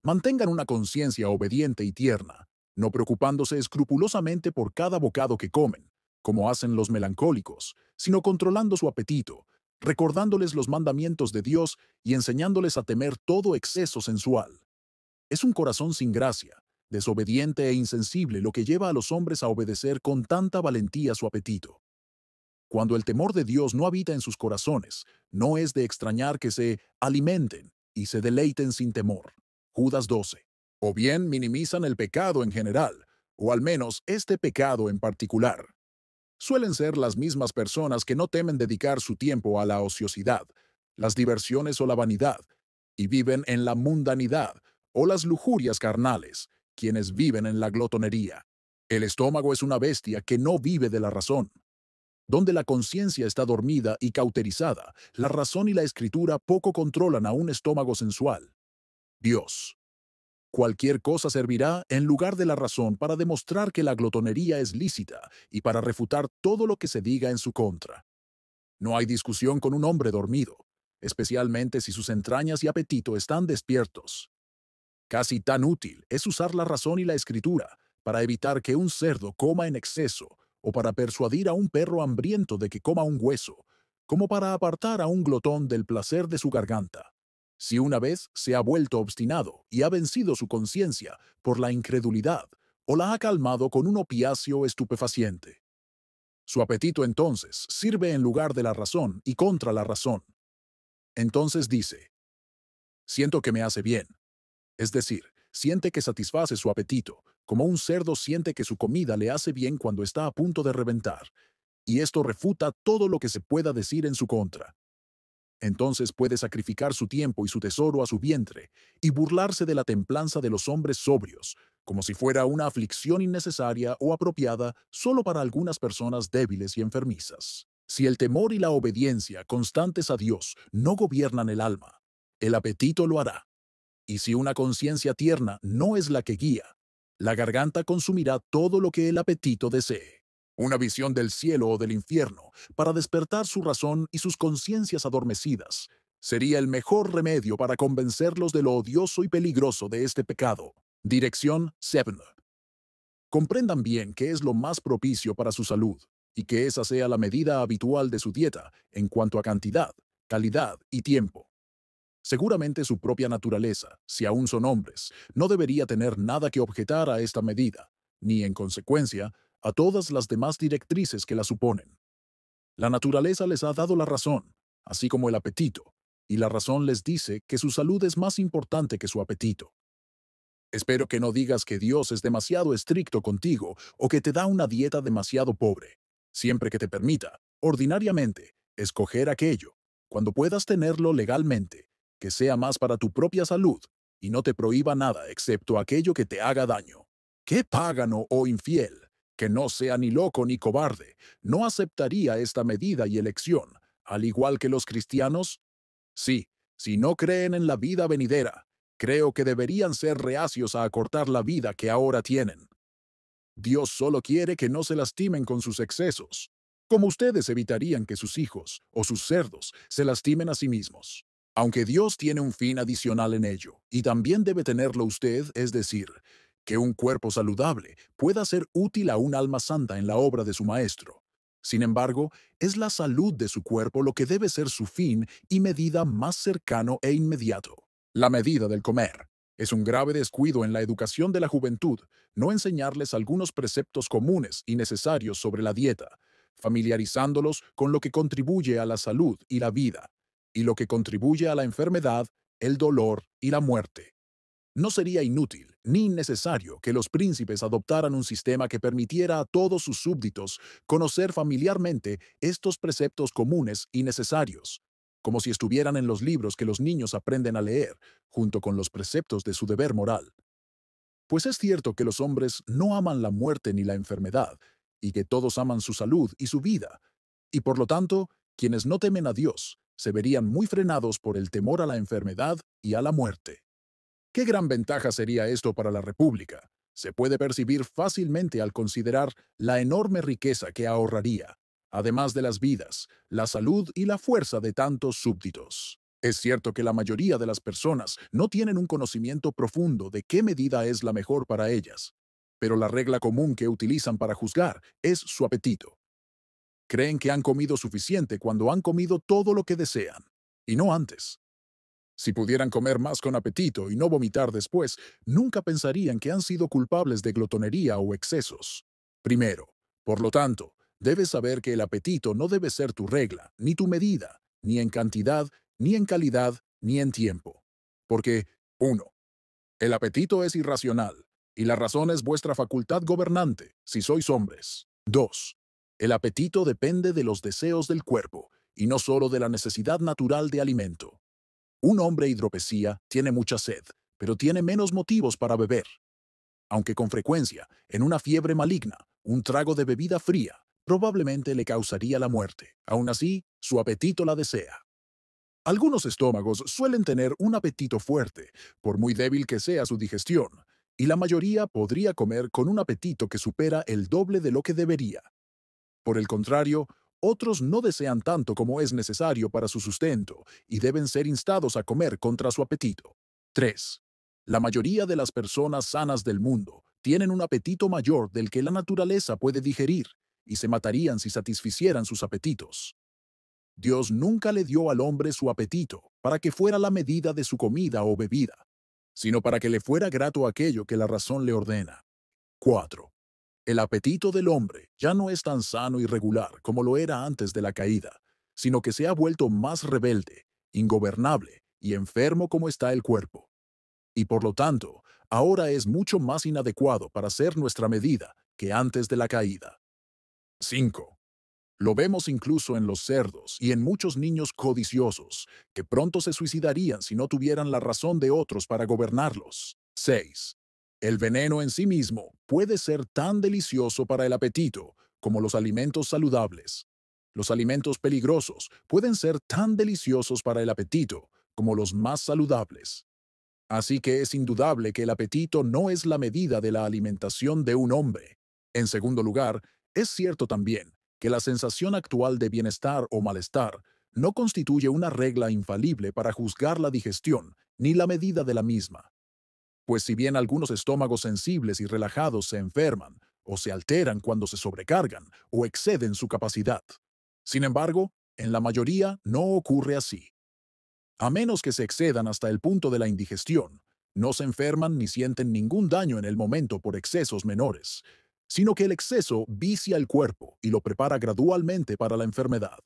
Mantengan una conciencia obediente y tierna, no preocupándose escrupulosamente por cada bocado que comen, como hacen los melancólicos, sino controlando su apetito, recordándoles los mandamientos de Dios y enseñándoles a temer todo exceso sensual. Es un corazón sin gracia, desobediente e insensible lo que lleva a los hombres a obedecer con tanta valentía su apetito. Cuando el temor de Dios no habita en sus corazones, no es de extrañar que se alimenten y se deleiten sin temor. Judas 12. O bien minimizan el pecado en general, o al menos este pecado en particular. Suelen ser las mismas personas que no temen dedicar su tiempo a la ociosidad, las diversiones o la vanidad, y viven en la mundanidad o las lujurias carnales, quienes viven en la glotonería. El estómago es una bestia que no vive de la razón. Donde la conciencia está dormida y cauterizada, la razón y la escritura poco controlan a un estómago sensual. Dios. Cualquier cosa servirá en lugar de la razón para demostrar que la glotonería es lícita y para refutar todo lo que se diga en su contra. No hay discusión con un hombre dormido, especialmente si sus entrañas y apetito están despiertos. Casi tan útil es usar la razón y la escritura para evitar que un cerdo coma en exceso o para persuadir a un perro hambriento de que coma un hueso, como para apartar a un glotón del placer de su garganta. Si una vez se ha vuelto obstinado y ha vencido su conciencia por la incredulidad, o la ha calmado con un opiáceo estupefaciente. Su apetito entonces sirve en lugar de la razón y contra la razón. Entonces dice, siento que me hace bien. Es decir, siente que satisface su apetito, como un cerdo siente que su comida le hace bien cuando está a punto de reventar, y esto refuta todo lo que se pueda decir en su contra. Entonces puede sacrificar su tiempo y su tesoro a su vientre y burlarse de la templanza de los hombres sobrios, como si fuera una aflicción innecesaria o apropiada solo para algunas personas débiles y enfermizas. Si el temor y la obediencia constantes a Dios no gobiernan el alma, el apetito lo hará. Y si una conciencia tierna no es la que guía, la garganta consumirá todo lo que el apetito desee. Una visión del cielo o del infierno para despertar su razón y sus conciencias adormecidas sería el mejor remedio para convencerlos de lo odioso y peligroso de este pecado. Dirección 7. Comprendan bien qué es lo más propicio para su salud y que esa sea la medida habitual de su dieta en cuanto a cantidad, calidad y tiempo. Seguramente su propia naturaleza, si aún son hombres, no debería tener nada que objetar a esta medida, ni en consecuencia a todas las demás directrices que la suponen. La naturaleza les ha dado la razón, así como el apetito, y la razón les dice que su salud es más importante que su apetito. Espero que no digas que Dios es demasiado estricto contigo o que te da una dieta demasiado pobre. Siempre que te permita, ordinariamente, escoger aquello, cuando puedas tenerlo legalmente, que sea más para tu propia salud y no te prohíba nada excepto aquello que te haga daño. ¿Qué págano o infiel, que no sea ni loco ni cobarde, no aceptaría esta medida y elección, al igual que los cristianos? Sí, si no creen en la vida venidera, creo que deberían ser reacios a acortar la vida que ahora tienen. Dios solo quiere que no se lastimen con sus excesos, como ustedes evitarían que sus hijos o sus cerdos se lastimen a sí mismos. Aunque Dios tiene un fin adicional en ello, y también debe tenerlo usted, es decir, que un cuerpo saludable pueda ser útil a un alma santa en la obra de su Maestro. Sin embargo, es la salud de su cuerpo lo que debe ser su fin y medida más cercano e inmediato. La medida del comer. Es un grave descuido en la educación de la juventud no enseñarles algunos preceptos comunes y necesarios sobre la dieta, familiarizándolos con lo que contribuye a la salud y la vida, y lo que contribuye a la enfermedad, el dolor y la muerte. No sería inútil ni innecesario que los príncipes adoptaran un sistema que permitiera a todos sus súbditos conocer familiarmente estos preceptos comunes y necesarios, como si estuvieran en los libros que los niños aprenden a leer, junto con los preceptos de su deber moral. Pues es cierto que los hombres no aman la muerte ni la enfermedad, y que todos aman su salud y su vida, y por lo tanto, quienes no temen a Dios se verían muy frenados por el temor a la enfermedad y a la muerte. ¿Qué gran ventaja sería esto para la República? Se puede percibir fácilmente al considerar la enorme riqueza que ahorraría, además de las vidas, la salud y la fuerza de tantos súbditos. Es cierto que la mayoría de las personas no tienen un conocimiento profundo de qué medida es la mejor para ellas, pero la regla común que utilizan para juzgar es su apetito. Creen que han comido suficiente cuando han comido todo lo que desean, y no antes. Si pudieran comer más con apetito y no vomitar después, nunca pensarían que han sido culpables de glotonería o excesos. Primero, por lo tanto, debes saber que el apetito no debe ser tu regla, ni tu medida, ni en cantidad, ni en calidad, ni en tiempo. Porque, 1. El apetito es irracional, y la razón es vuestra facultad gobernante, si sois hombres. 2. El apetito depende de los deseos del cuerpo, y no solo de la necesidad natural de alimento. Un hombre hidropesía tiene mucha sed, pero tiene menos motivos para beber. Aunque con frecuencia, en una fiebre maligna, un trago de bebida fría probablemente le causaría la muerte. Aún así, su apetito la desea. Algunos estómagos suelen tener un apetito fuerte, por muy débil que sea su digestión, y la mayoría podría comer con un apetito que supera el doble de lo que debería. Por el contrario, otros no desean tanto como es necesario para su sustento y deben ser instados a comer contra su apetito. 3. La mayoría de las personas sanas del mundo tienen un apetito mayor del que la naturaleza puede digerir y se matarían si satisficieran sus apetitos. Dios nunca le dio al hombre su apetito para que fuera la medida de su comida o bebida, sino para que le fuera grato aquello que la razón le ordena. 4. El apetito del hombre ya no es tan sano y regular como lo era antes de la caída, sino que se ha vuelto más rebelde, ingobernable y enfermo como está el cuerpo. Y por lo tanto, ahora es mucho más inadecuado para ser nuestra medida que antes de la caída. 5. Lo vemos incluso en los cerdos y en muchos niños codiciosos, que pronto se suicidarían si no tuvieran la razón de otros para gobernarlos. 6. El veneno en sí mismo puede ser tan delicioso para el apetito como los alimentos saludables. Los alimentos peligrosos pueden ser tan deliciosos para el apetito como los más saludables. Así que es indudable que el apetito no es la medida de la alimentación de un hombre. En segundo lugar, es cierto también que la sensación actual de bienestar o malestar no constituye una regla infalible para juzgar la digestión ni la medida de la misma. Pues si bien algunos estómagos sensibles y relajados se enferman o se alteran cuando se sobrecargan o exceden su capacidad, sin embargo, en la mayoría no ocurre así. A menos que se excedan hasta el punto de la indigestión, no se enferman ni sienten ningún daño en el momento por excesos menores, sino que el exceso vicia el cuerpo y lo prepara gradualmente para la enfermedad.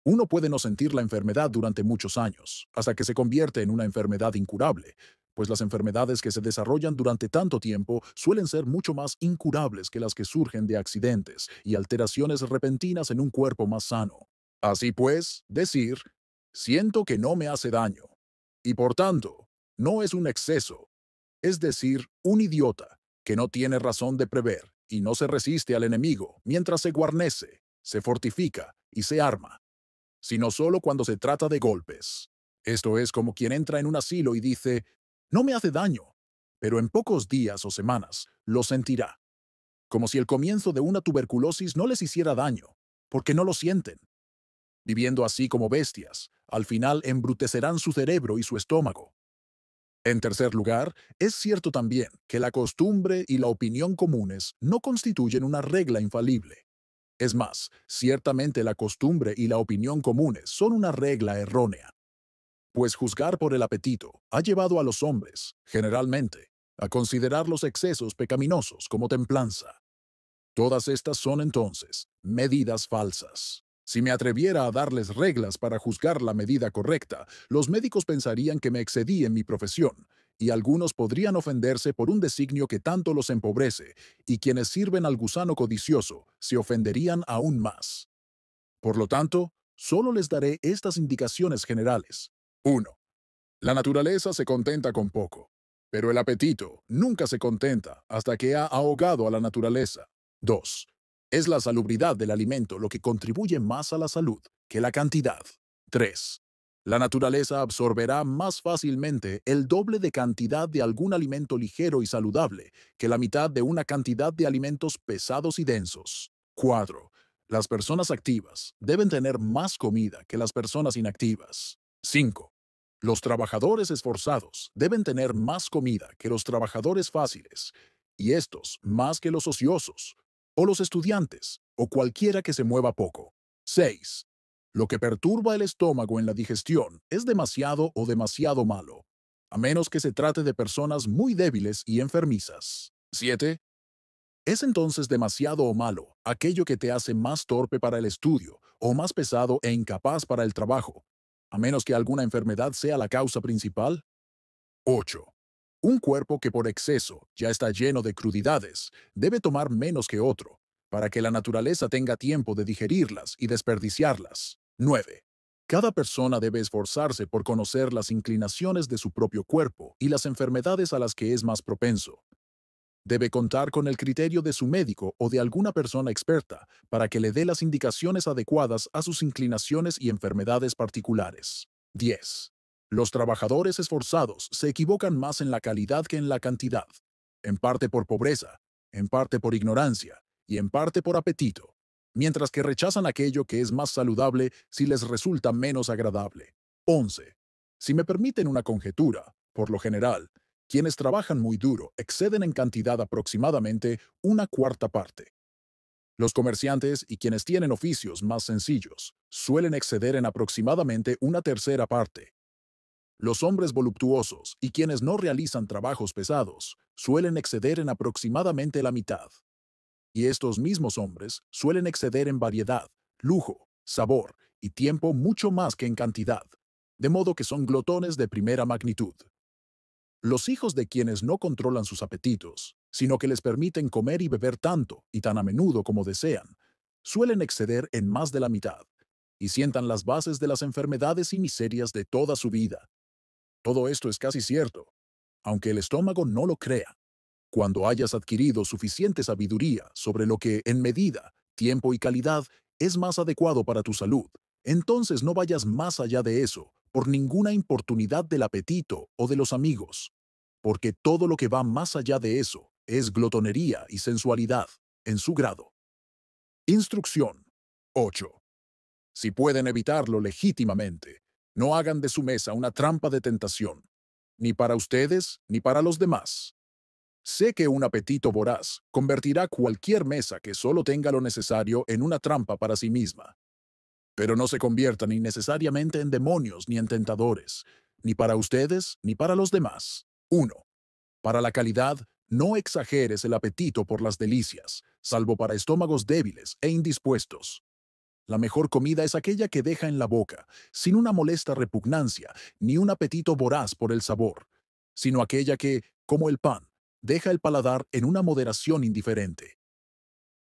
Uno puede no sentir la enfermedad durante muchos años, hasta que se convierte en una enfermedad incurable, pues las enfermedades que se desarrollan durante tanto tiempo suelen ser mucho más incurables que las que surgen de accidentes y alteraciones repentinas en un cuerpo más sano. Así pues, decir, siento que no me hace daño, y por tanto, no es un exceso, es decir, un idiota que no tiene razón de prever y no se resiste al enemigo mientras se guarnece, se fortifica y se arma, sino solo cuando se trata de golpes. Esto es como quien entra en un asilo y dice, no me hace daño, pero en pocos días o semanas lo sentirá, como si el comienzo de una tuberculosis no les hiciera daño, porque no lo sienten. Viviendo así como bestias, al final embrutecerán su cerebro y su estómago. En tercer lugar, es cierto también que la costumbre y la opinión comunes no constituyen una regla infalible. Es más, ciertamente la costumbre y la opinión comunes son una regla errónea, pues juzgar por el apetito ha llevado a los hombres, generalmente, a considerar los excesos pecaminosos como templanza. Todas estas son entonces medidas falsas. Si me atreviera a darles reglas para juzgar la medida correcta, los médicos pensarían que me excedí en mi profesión, y algunos podrían ofenderse por un designio que tanto los empobrece, y quienes sirven al gusano codicioso se ofenderían aún más. Por lo tanto, solo les daré estas indicaciones generales. 1. La naturaleza se contenta con poco, pero el apetito nunca se contenta hasta que ha ahogado a la naturaleza. 2. Es la salubridad del alimento lo que contribuye más a la salud que la cantidad. 3. La naturaleza absorberá más fácilmente el doble de cantidad de algún alimento ligero y saludable que la mitad de una cantidad de alimentos pesados y densos. 4. Las personas activas deben tener más comida que las personas inactivas. 5. Los trabajadores esforzados deben tener más comida que los trabajadores fáciles, y estos más que los ociosos, o los estudiantes, o cualquiera que se mueva poco. 6. Lo que perturba el estómago en la digestión es demasiado o demasiado malo, a menos que se trate de personas muy débiles y enfermizas. 7. Es entonces demasiado o malo aquello que te hace más torpe para el estudio o más pesado e incapaz para el trabajo, a menos que alguna enfermedad sea la causa principal. 8. Un cuerpo que por exceso ya está lleno de crudidades debe tomar menos que otro, para que la naturaleza tenga tiempo de digerirlas y desperdiciarlas. 9. Cada persona debe esforzarse por conocer las inclinaciones de su propio cuerpo y las enfermedades a las que es más propenso. Debe contar con el criterio de su médico o de alguna persona experta para que le dé las indicaciones adecuadas a sus inclinaciones y enfermedades particulares. 10. Los trabajadores esforzados se equivocan más en la calidad que en la cantidad, en parte por pobreza, en parte por ignorancia y en parte por apetito, mientras que rechazan aquello que es más saludable si les resulta menos agradable. 11. Si me permiten una conjetura, por lo general, quienes trabajan muy duro exceden en cantidad aproximadamente una cuarta parte. Los comerciantes y quienes tienen oficios más sencillos suelen exceder en aproximadamente una tercera parte. Los hombres voluptuosos y quienes no realizan trabajos pesados suelen exceder en aproximadamente la mitad. Y estos mismos hombres suelen exceder en variedad, lujo, sabor y tiempo mucho más que en cantidad, de modo que son glotones de primera magnitud. Los hijos de quienes no controlan sus apetitos, sino que les permiten comer y beber tanto y tan a menudo como desean, suelen exceder en más de la mitad y sientan las bases de las enfermedades y miserias de toda su vida. Todo esto es casi cierto, aunque el estómago no lo crea. Cuando hayas adquirido suficiente sabiduría sobre lo que, en medida, tiempo y calidad, es más adecuado para tu salud, entonces no vayas más allá de eso, por ninguna importunidad del apetito o de los amigos, porque todo lo que va más allá de eso es glotonería y sensualidad, en su grado. Instrucción 8. Si pueden evitarlo legítimamente, no hagan de su mesa una trampa de tentación, ni para ustedes ni para los demás. Sé que un apetito voraz convertirá cualquier mesa que solo tenga lo necesario en una trampa para sí misma. Pero no se conviertan innecesariamente en demonios ni en tentadores, ni para ustedes ni para los demás. 1. Para la calidad, no exageres el apetito por las delicias, salvo para estómagos débiles e indispuestos. La mejor comida es aquella que deja en la boca, sin una molesta repugnancia, ni un apetito voraz por el sabor, sino aquella que, como el pan, deja el paladar en una moderación indiferente.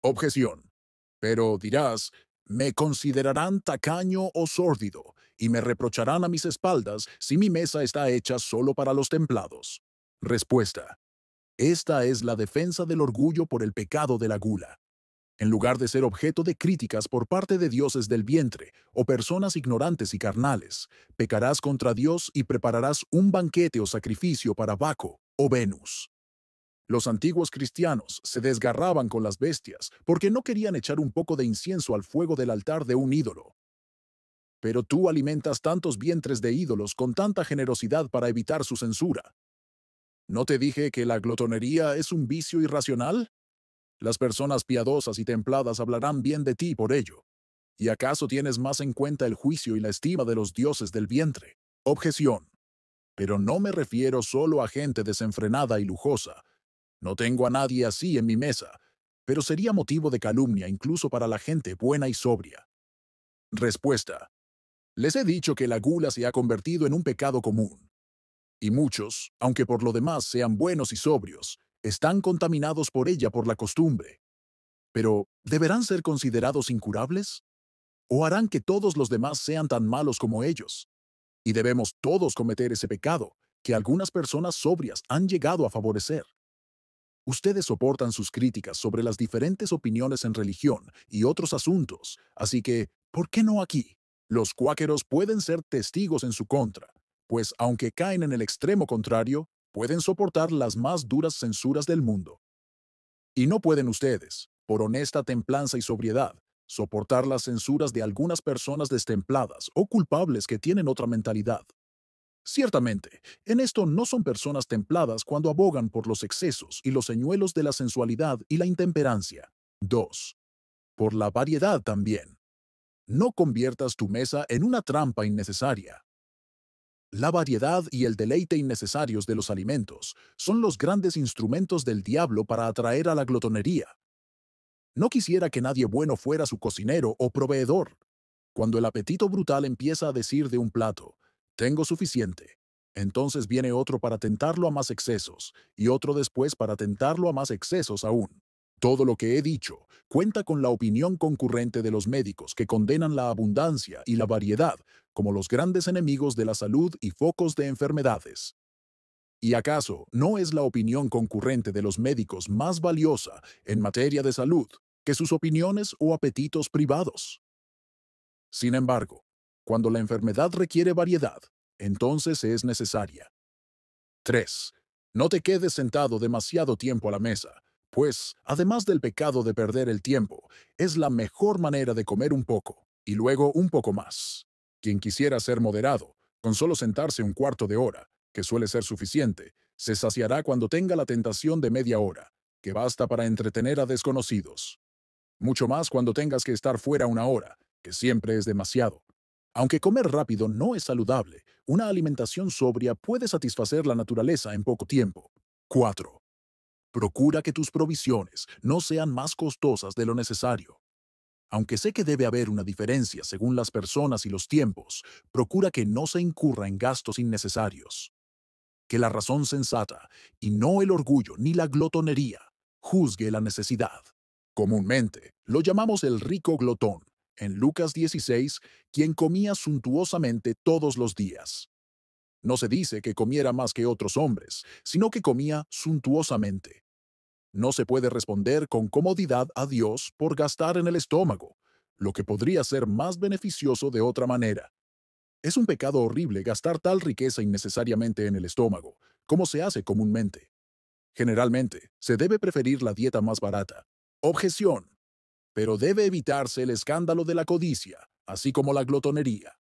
Objeción. Pero dirás, me considerarán tacaño o sórdido, y me reprocharán a mis espaldas si mi mesa está hecha solo para los templados. Respuesta. Esta es la defensa del orgullo por el pecado de la gula. En lugar de ser objeto de críticas por parte de dioses del vientre o personas ignorantes y carnales, pecarás contra Dios y prepararás un banquete o sacrificio para Baco o Venus. Los antiguos cristianos se desgarraban con las bestias porque no querían echar un poco de incienso al fuego del altar de un ídolo. Pero tú alimentas tantos vientres de ídolos con tanta generosidad para evitar su censura. ¿No te dije que la glotonería es un vicio irracional? Las personas piadosas y templadas hablarán bien de ti por ello. ¿Y acaso tienes más en cuenta el juicio y la estima de los dioses del vientre? Objeción. Pero no me refiero solo a gente desenfrenada y lujosa. No tengo a nadie así en mi mesa, pero sería motivo de calumnia incluso para la gente buena y sobria. Respuesta. Les he dicho que la gula se ha convertido en un pecado común. Y muchos, aunque por lo demás sean buenos y sobrios, están contaminados por ella por la costumbre. Pero, ¿deberán ser considerados incurables? ¿O harán que todos los demás sean tan malos como ellos? Y debemos todos cometer ese pecado, que algunas personas sobrias han llegado a favorecer. Ustedes soportan sus críticas sobre las diferentes opiniones en religión y otros asuntos, así que, ¿por qué no aquí? Los cuáqueros pueden ser testigos en su contra, pues aunque caen en el extremo contrario, pueden soportar las más duras censuras del mundo. Y no pueden ustedes, por honesta templanza y sobriedad, soportar las censuras de algunas personas destempladas o culpables que tienen otra mentalidad. Ciertamente, en esto no son personas templadas cuando abogan por los excesos y los señuelos de la sensualidad y la intemperancia. 2. Por la variedad también. No conviertas tu mesa en una trampa innecesaria. La variedad y el deleite innecesarios de los alimentos son los grandes instrumentos del diablo para atraer a la glotonería. No quisiera que nadie bueno fuera su cocinero o proveedor. Cuando el apetito brutal empieza a decir de un plato, tengo suficiente, entonces viene otro para tentarlo a más excesos, y otro después para tentarlo a más excesos aún. Todo lo que he dicho cuenta con la opinión concurrente de los médicos que condenan la abundancia y la variedad como los grandes enemigos de la salud y focos de enfermedades. ¿Y acaso no es la opinión concurrente de los médicos más valiosa en materia de salud que sus opiniones o apetitos privados? Sin embargo, cuando la enfermedad requiere variedad, entonces es necesaria. 3. No te quedes sentado demasiado tiempo a la mesa, pues, además del pecado de perder el tiempo, es la mejor manera de comer un poco, y luego un poco más. Quien quisiera ser moderado, con solo sentarse un cuarto de hora, que suele ser suficiente, se saciará cuando tenga la tentación de media hora, que basta para entretener a desconocidos. Mucho más cuando tengas que estar fuera una hora, que siempre es demasiado. Aunque comer rápido no es saludable, una alimentación sobria puede satisfacer la naturaleza en poco tiempo. 4. Procura que tus provisiones no sean más costosas de lo necesario. Aunque sé que debe haber una diferencia según las personas y los tiempos, procura que no se incurra en gastos innecesarios. Que la razón sensata, y no el orgullo ni la glotonería, juzgue la necesidad. Comúnmente, lo llamamos el rico glotón, en Lucas 16, quien comía suntuosamente todos los días. No se dice que comiera más que otros hombres, sino que comía suntuosamente. No se puede responder con comodidad a Dios por gastar en el estómago, lo que podría ser más beneficioso de otra manera. Es un pecado horrible gastar tal riqueza innecesariamente en el estómago, como se hace comúnmente. Generalmente, se debe preferir la dieta más barata. Objeción. Pero debe evitarse el escándalo de la codicia, así como la glotonería.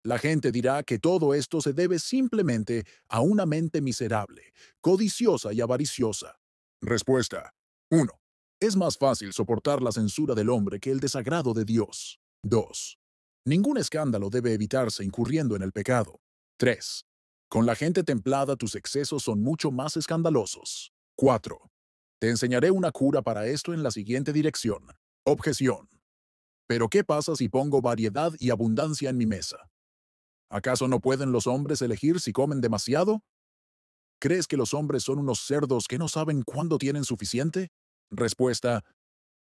La gente dirá que todo esto se debe simplemente a una mente miserable, codiciosa y avariciosa. Respuesta. 1. Es más fácil soportar la censura del hombre que el desagrado de Dios. 2. Ningún escándalo debe evitarse incurriendo en el pecado. 3. Con la gente templada tus excesos son mucho más escandalosos. 4. Te enseñaré una cura para esto en la siguiente dirección. Objeción. Pero ¿qué pasa si pongo variedad y abundancia en mi mesa? ¿Acaso no pueden los hombres elegir si comen demasiado? ¿Crees que los hombres son unos cerdos que no saben cuándo tienen suficiente? Respuesta: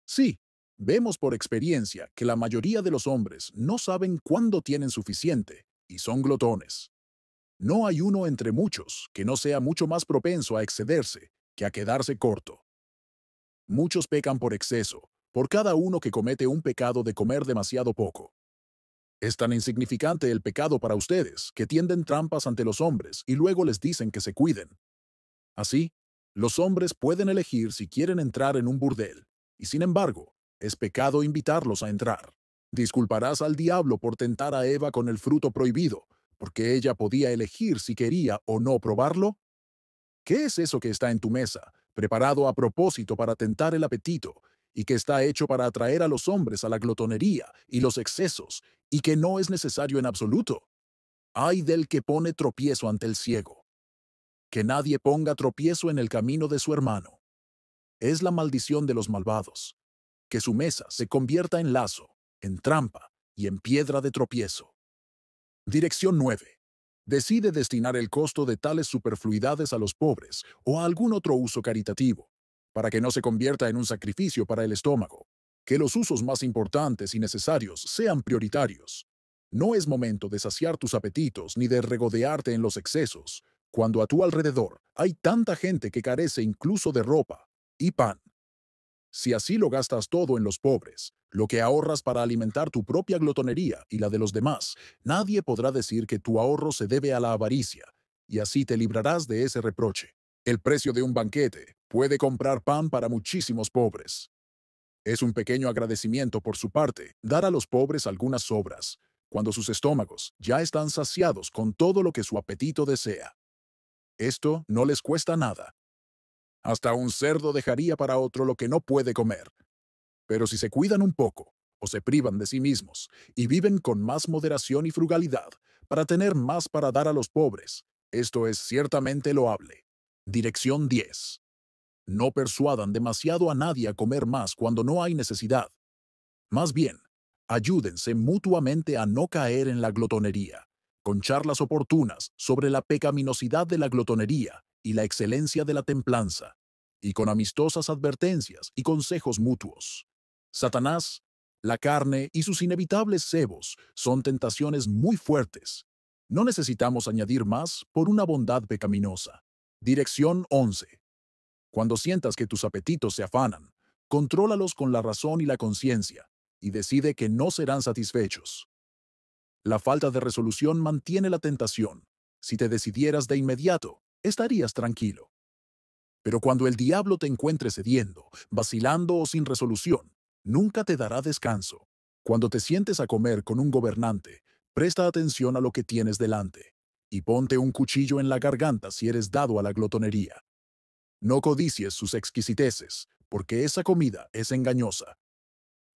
sí. Vemos por experiencia que la mayoría de los hombres no saben cuándo tienen suficiente y son glotones. No hay uno entre muchos que no sea mucho más propenso a excederse que a quedarse corto. Muchos pecan por exceso, por cada uno que comete un pecado de comer demasiado poco. Es tan insignificante el pecado para ustedes que tienden trampas ante los hombres y luego les dicen que se cuiden. Así, los hombres pueden elegir si quieren entrar en un burdel, y sin embargo, es pecado invitarlos a entrar. Disculparás al diablo por tentar a Eva con el fruto prohibido, porque ella podía elegir si quería o no probarlo. ¿Qué es eso que está en tu mesa, preparado a propósito para tentar el apetito, y que está hecho para atraer a los hombres a la glotonería y los excesos, y que no es necesario en absoluto? Ay del que pone tropiezo ante el ciego. Que nadie ponga tropiezo en el camino de su hermano. Es la maldición de los malvados. Que su mesa se convierta en lazo, en trampa y en piedra de tropiezo. Dirección 9. Decide destinar el costo de tales superfluidades a los pobres o a algún otro uso caritativo, para que no se convierta en un sacrificio para el estómago. Que los usos más importantes y necesarios sean prioritarios. No es momento de saciar tus apetitos ni de regodearte en los excesos, cuando a tu alrededor hay tanta gente que carece incluso de ropa y pan. Si así lo gastas todo en los pobres, lo que ahorras para alimentar tu propia glotonería y la de los demás, nadie podrá decir que tu ahorro se debe a la avaricia, y así te librarás de ese reproche. El precio de un banquete puede comprar pan para muchísimos pobres. Es un pequeño agradecimiento por su parte dar a los pobres algunas sobras, cuando sus estómagos ya están saciados con todo lo que su apetito desea. Esto no les cuesta nada. Hasta un cerdo dejaría para otro lo que no puede comer. Pero si se cuidan un poco, o se privan de sí mismos, y viven con más moderación y frugalidad, para tener más para dar a los pobres, esto es ciertamente loable. Dirección 10. No persuadan demasiado a nadie a comer más cuando no hay necesidad. Más bien, ayúdense mutuamente a no caer en la glotonería, con charlas oportunas sobre la pecaminosidad de la glotonería y la excelencia de la templanza, y con amistosas advertencias y consejos mutuos. Satanás, la carne y sus inevitables cebos son tentaciones muy fuertes. No necesitamos añadir más por una bondad pecaminosa. Dirección 11. Cuando sientas que tus apetitos se afanan, contrólalos con la razón y la conciencia, y decide que no serán satisfechos. La falta de resolución mantiene la tentación. Si te decidieras de inmediato, estarías tranquilo. Pero cuando el diablo te encuentre cediendo, vacilando o sin resolución, nunca te dará descanso. Cuando te sientes a comer con un gobernante, presta atención a lo que tienes delante, y ponte un cuchillo en la garganta si eres dado a la glotonería. No codicies sus exquisiteces, porque esa comida es engañosa.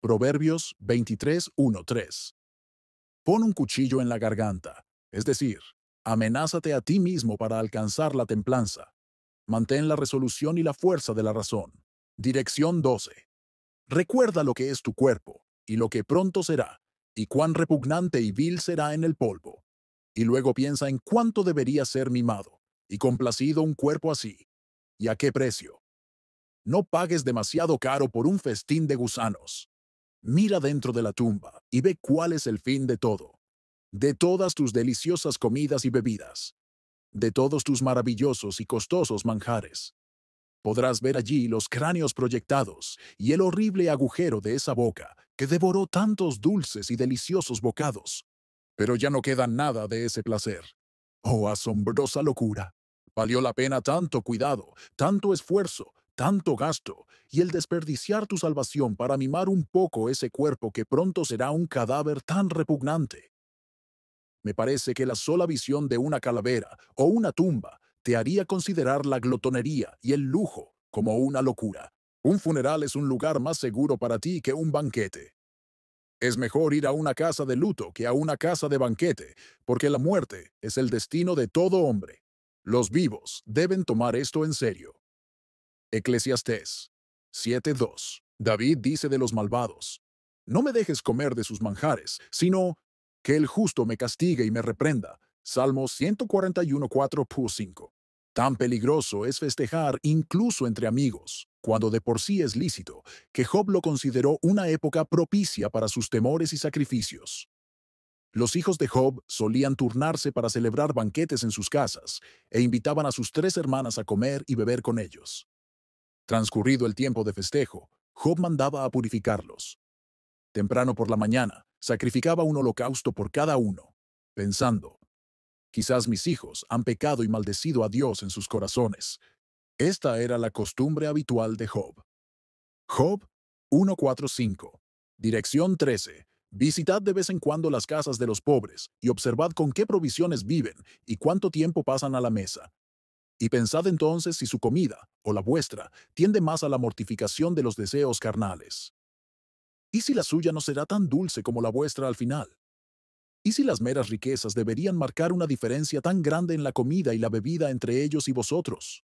Proverbios 23:1-3. Pon un cuchillo en la garganta, es decir, amenázate a ti mismo para alcanzar la templanza. Mantén la resolución y la fuerza de la razón. Dirección 12. Recuerda lo que es tu cuerpo, y lo que pronto será, y cuán repugnante y vil será en el polvo. Y luego piensa en cuánto debería ser mimado, y complacido un cuerpo así, y a qué precio. No pagues demasiado caro por un festín de gusanos. Mira dentro de la tumba y ve cuál es el fin de todo, de todas tus deliciosas comidas y bebidas, de todos tus maravillosos y costosos manjares. Podrás ver allí los cráneos proyectados y el horrible agujero de esa boca que devoró tantos dulces y deliciosos bocados. Pero ya no queda nada de ese placer. ¡Oh, asombrosa locura! Valió la pena tanto cuidado, tanto esfuerzo, tanto gasto, y el desperdiciar tu salvación para mimar un poco ese cuerpo que pronto será un cadáver tan repugnante. Me parece que la sola visión de una calavera o una tumba te haría considerar la glotonería y el lujo como una locura. Un funeral es un lugar más seguro para ti que un banquete. Es mejor ir a una casa de luto que a una casa de banquete, porque la muerte es el destino de todo hombre. Los vivos deben tomar esto en serio. Eclesiastés 7:2. David dice de los malvados: no me dejes comer de sus manjares, sino que el justo me castigue y me reprenda. Salmos 141:4-5. Tan peligroso es festejar incluso entre amigos, cuando de por sí es lícito, que Job lo consideró una época propicia para sus temores y sacrificios. Los hijos de Job solían turnarse para celebrar banquetes en sus casas e invitaban a sus 3 hermanas a comer y beber con ellos. Transcurrido el tiempo de festejo, Job mandaba a purificarlos. Temprano por la mañana, sacrificaba un holocausto por cada uno, pensando: quizás mis hijos han pecado y maldecido a Dios en sus corazones. Esta era la costumbre habitual de Job. Job 1:4-5. Dirección 13. Visitad de vez en cuando las casas de los pobres y observad con qué provisiones viven y cuánto tiempo pasan a la mesa. Y pensad entonces si su comida, o la vuestra, tiende más a la mortificación de los deseos carnales. ¿Y si la suya no será tan dulce como la vuestra al final? ¿Y si las meras riquezas deberían marcar una diferencia tan grande en la comida y la bebida entre ellos y vosotros?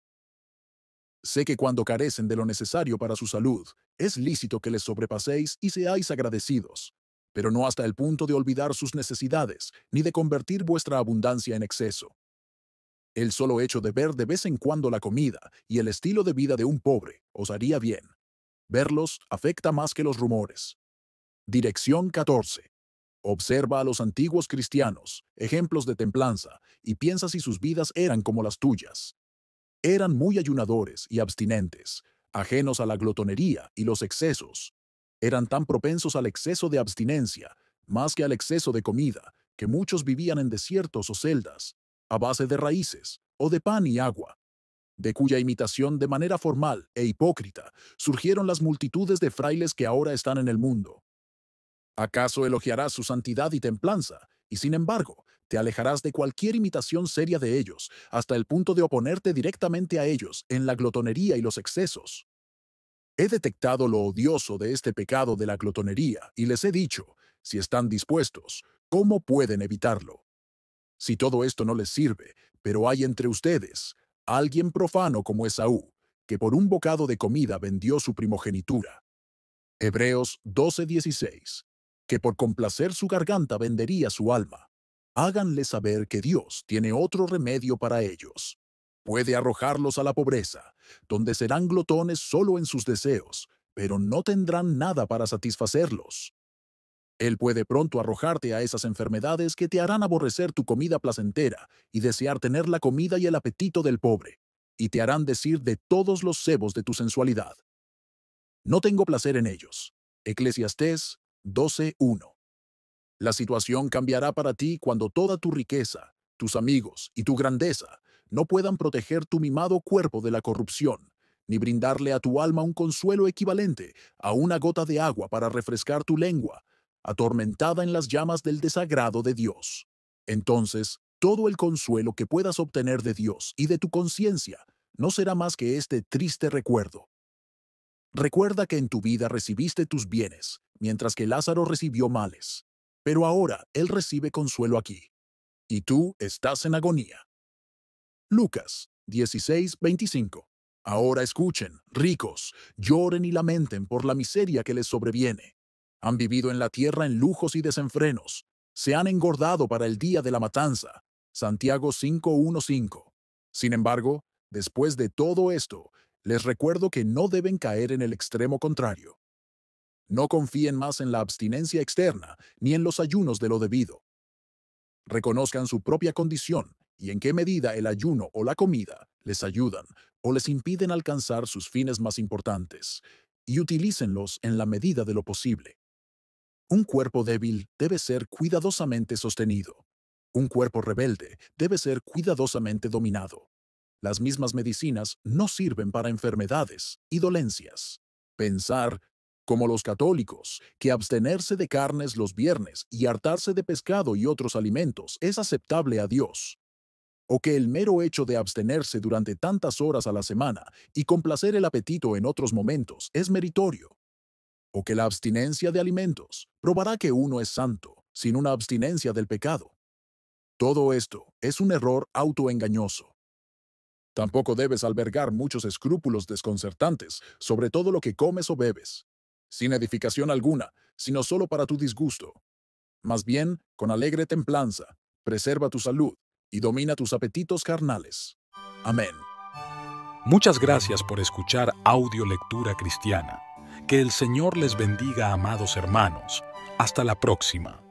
Sé que cuando carecen de lo necesario para su salud, es lícito que les sobrepaséis y seáis agradecidos, pero no hasta el punto de olvidar sus necesidades, ni de convertir vuestra abundancia en exceso. El solo hecho de ver de vez en cuando la comida y el estilo de vida de un pobre os haría bien. Verlos afecta más que los rumores. Dirección 14. Observa a los antiguos cristianos, ejemplos de templanza, y piensa si sus vidas eran como las tuyas. Eran muy ayunadores y abstinentes, ajenos a la glotonería y los excesos. Eran tan propensos al exceso de abstinencia, más que al exceso de comida, que muchos vivían en desiertos o celdas, a base de raíces, o de pan y agua, de cuya imitación de manera formal e hipócrita surgieron las multitudes de frailes que ahora están en el mundo. ¿Acaso elogiarás su santidad y templanza, y sin embargo, te alejarás de cualquier imitación seria de ellos, hasta el punto de oponerte directamente a ellos en la glotonería y los excesos? He detectado lo odioso de este pecado de la glotonería y les he dicho, si están dispuestos, ¿cómo pueden evitarlo? Si todo esto no les sirve, pero hay entre ustedes alguien profano como Esaú, que por un bocado de comida vendió su primogenitura. Hebreos 12:16, que por complacer su garganta vendería su alma. Háganle saber que Dios tiene otro remedio para ellos. Puede arrojarlos a la pobreza, donde serán glotones solo en sus deseos, pero no tendrán nada para satisfacerlos. Él puede pronto arrojarte a esas enfermedades que te harán aborrecer tu comida placentera y desear tener la comida y el apetito del pobre, y te harán decir de todos los cebos de tu sensualidad: no tengo placer en ellos. Eclesiastés 12:1. La situación cambiará para ti cuando toda tu riqueza, tus amigos y tu grandeza no puedan proteger tu mimado cuerpo de la corrupción, ni brindarle a tu alma un consuelo equivalente a una gota de agua para refrescar tu lengua, atormentada en las llamas del desagrado de Dios. Entonces, todo el consuelo que puedas obtener de Dios y de tu conciencia no será más que este triste recuerdo. Recuerda que en tu vida recibiste tus bienes, mientras que Lázaro recibió males. Pero ahora él recibe consuelo aquí, y tú estás en agonía. Lucas 16:25. Ahora escuchen, ricos, lloren y lamenten por la miseria que les sobreviene. Han vivido en la tierra en lujos y desenfrenos. Se han engordado para el día de la matanza. Santiago 5:1-5. Sin embargo, después de todo esto, Les recuerdo que no deben caer en el extremo contrario. No confíen más en la abstinencia externa ni en los ayunos de lo debido. Reconozcan su propia condición y en qué medida el ayuno o la comida les ayudan o les impiden alcanzar sus fines más importantes, y utilícenlos en la medida de lo posible. Un cuerpo débil debe ser cuidadosamente sostenido. Un cuerpo rebelde debe ser cuidadosamente dominado. Las mismas medicinas no sirven para enfermedades y dolencias. Pensar, como los católicos, que abstenerse de carnes los viernes y hartarse de pescado y otros alimentos es aceptable a Dios, o que el mero hecho de abstenerse durante tantas horas a la semana y complacer el apetito en otros momentos es meritorio, o que la abstinencia de alimentos probará que uno es santo sin una abstinencia del pecado. Todo esto es un error autoengañoso. Tampoco debes albergar muchos escrúpulos desconcertantes sobre todo lo que comes o bebes, sin edificación alguna, sino solo para tu disgusto. Más bien, con alegre templanza, preserva tu salud y domina tus apetitos carnales. Amén.
Muchas gracias por escuchar Audio Lectura Cristiana. Que el Señor les bendiga, amados hermanos. Hasta la próxima.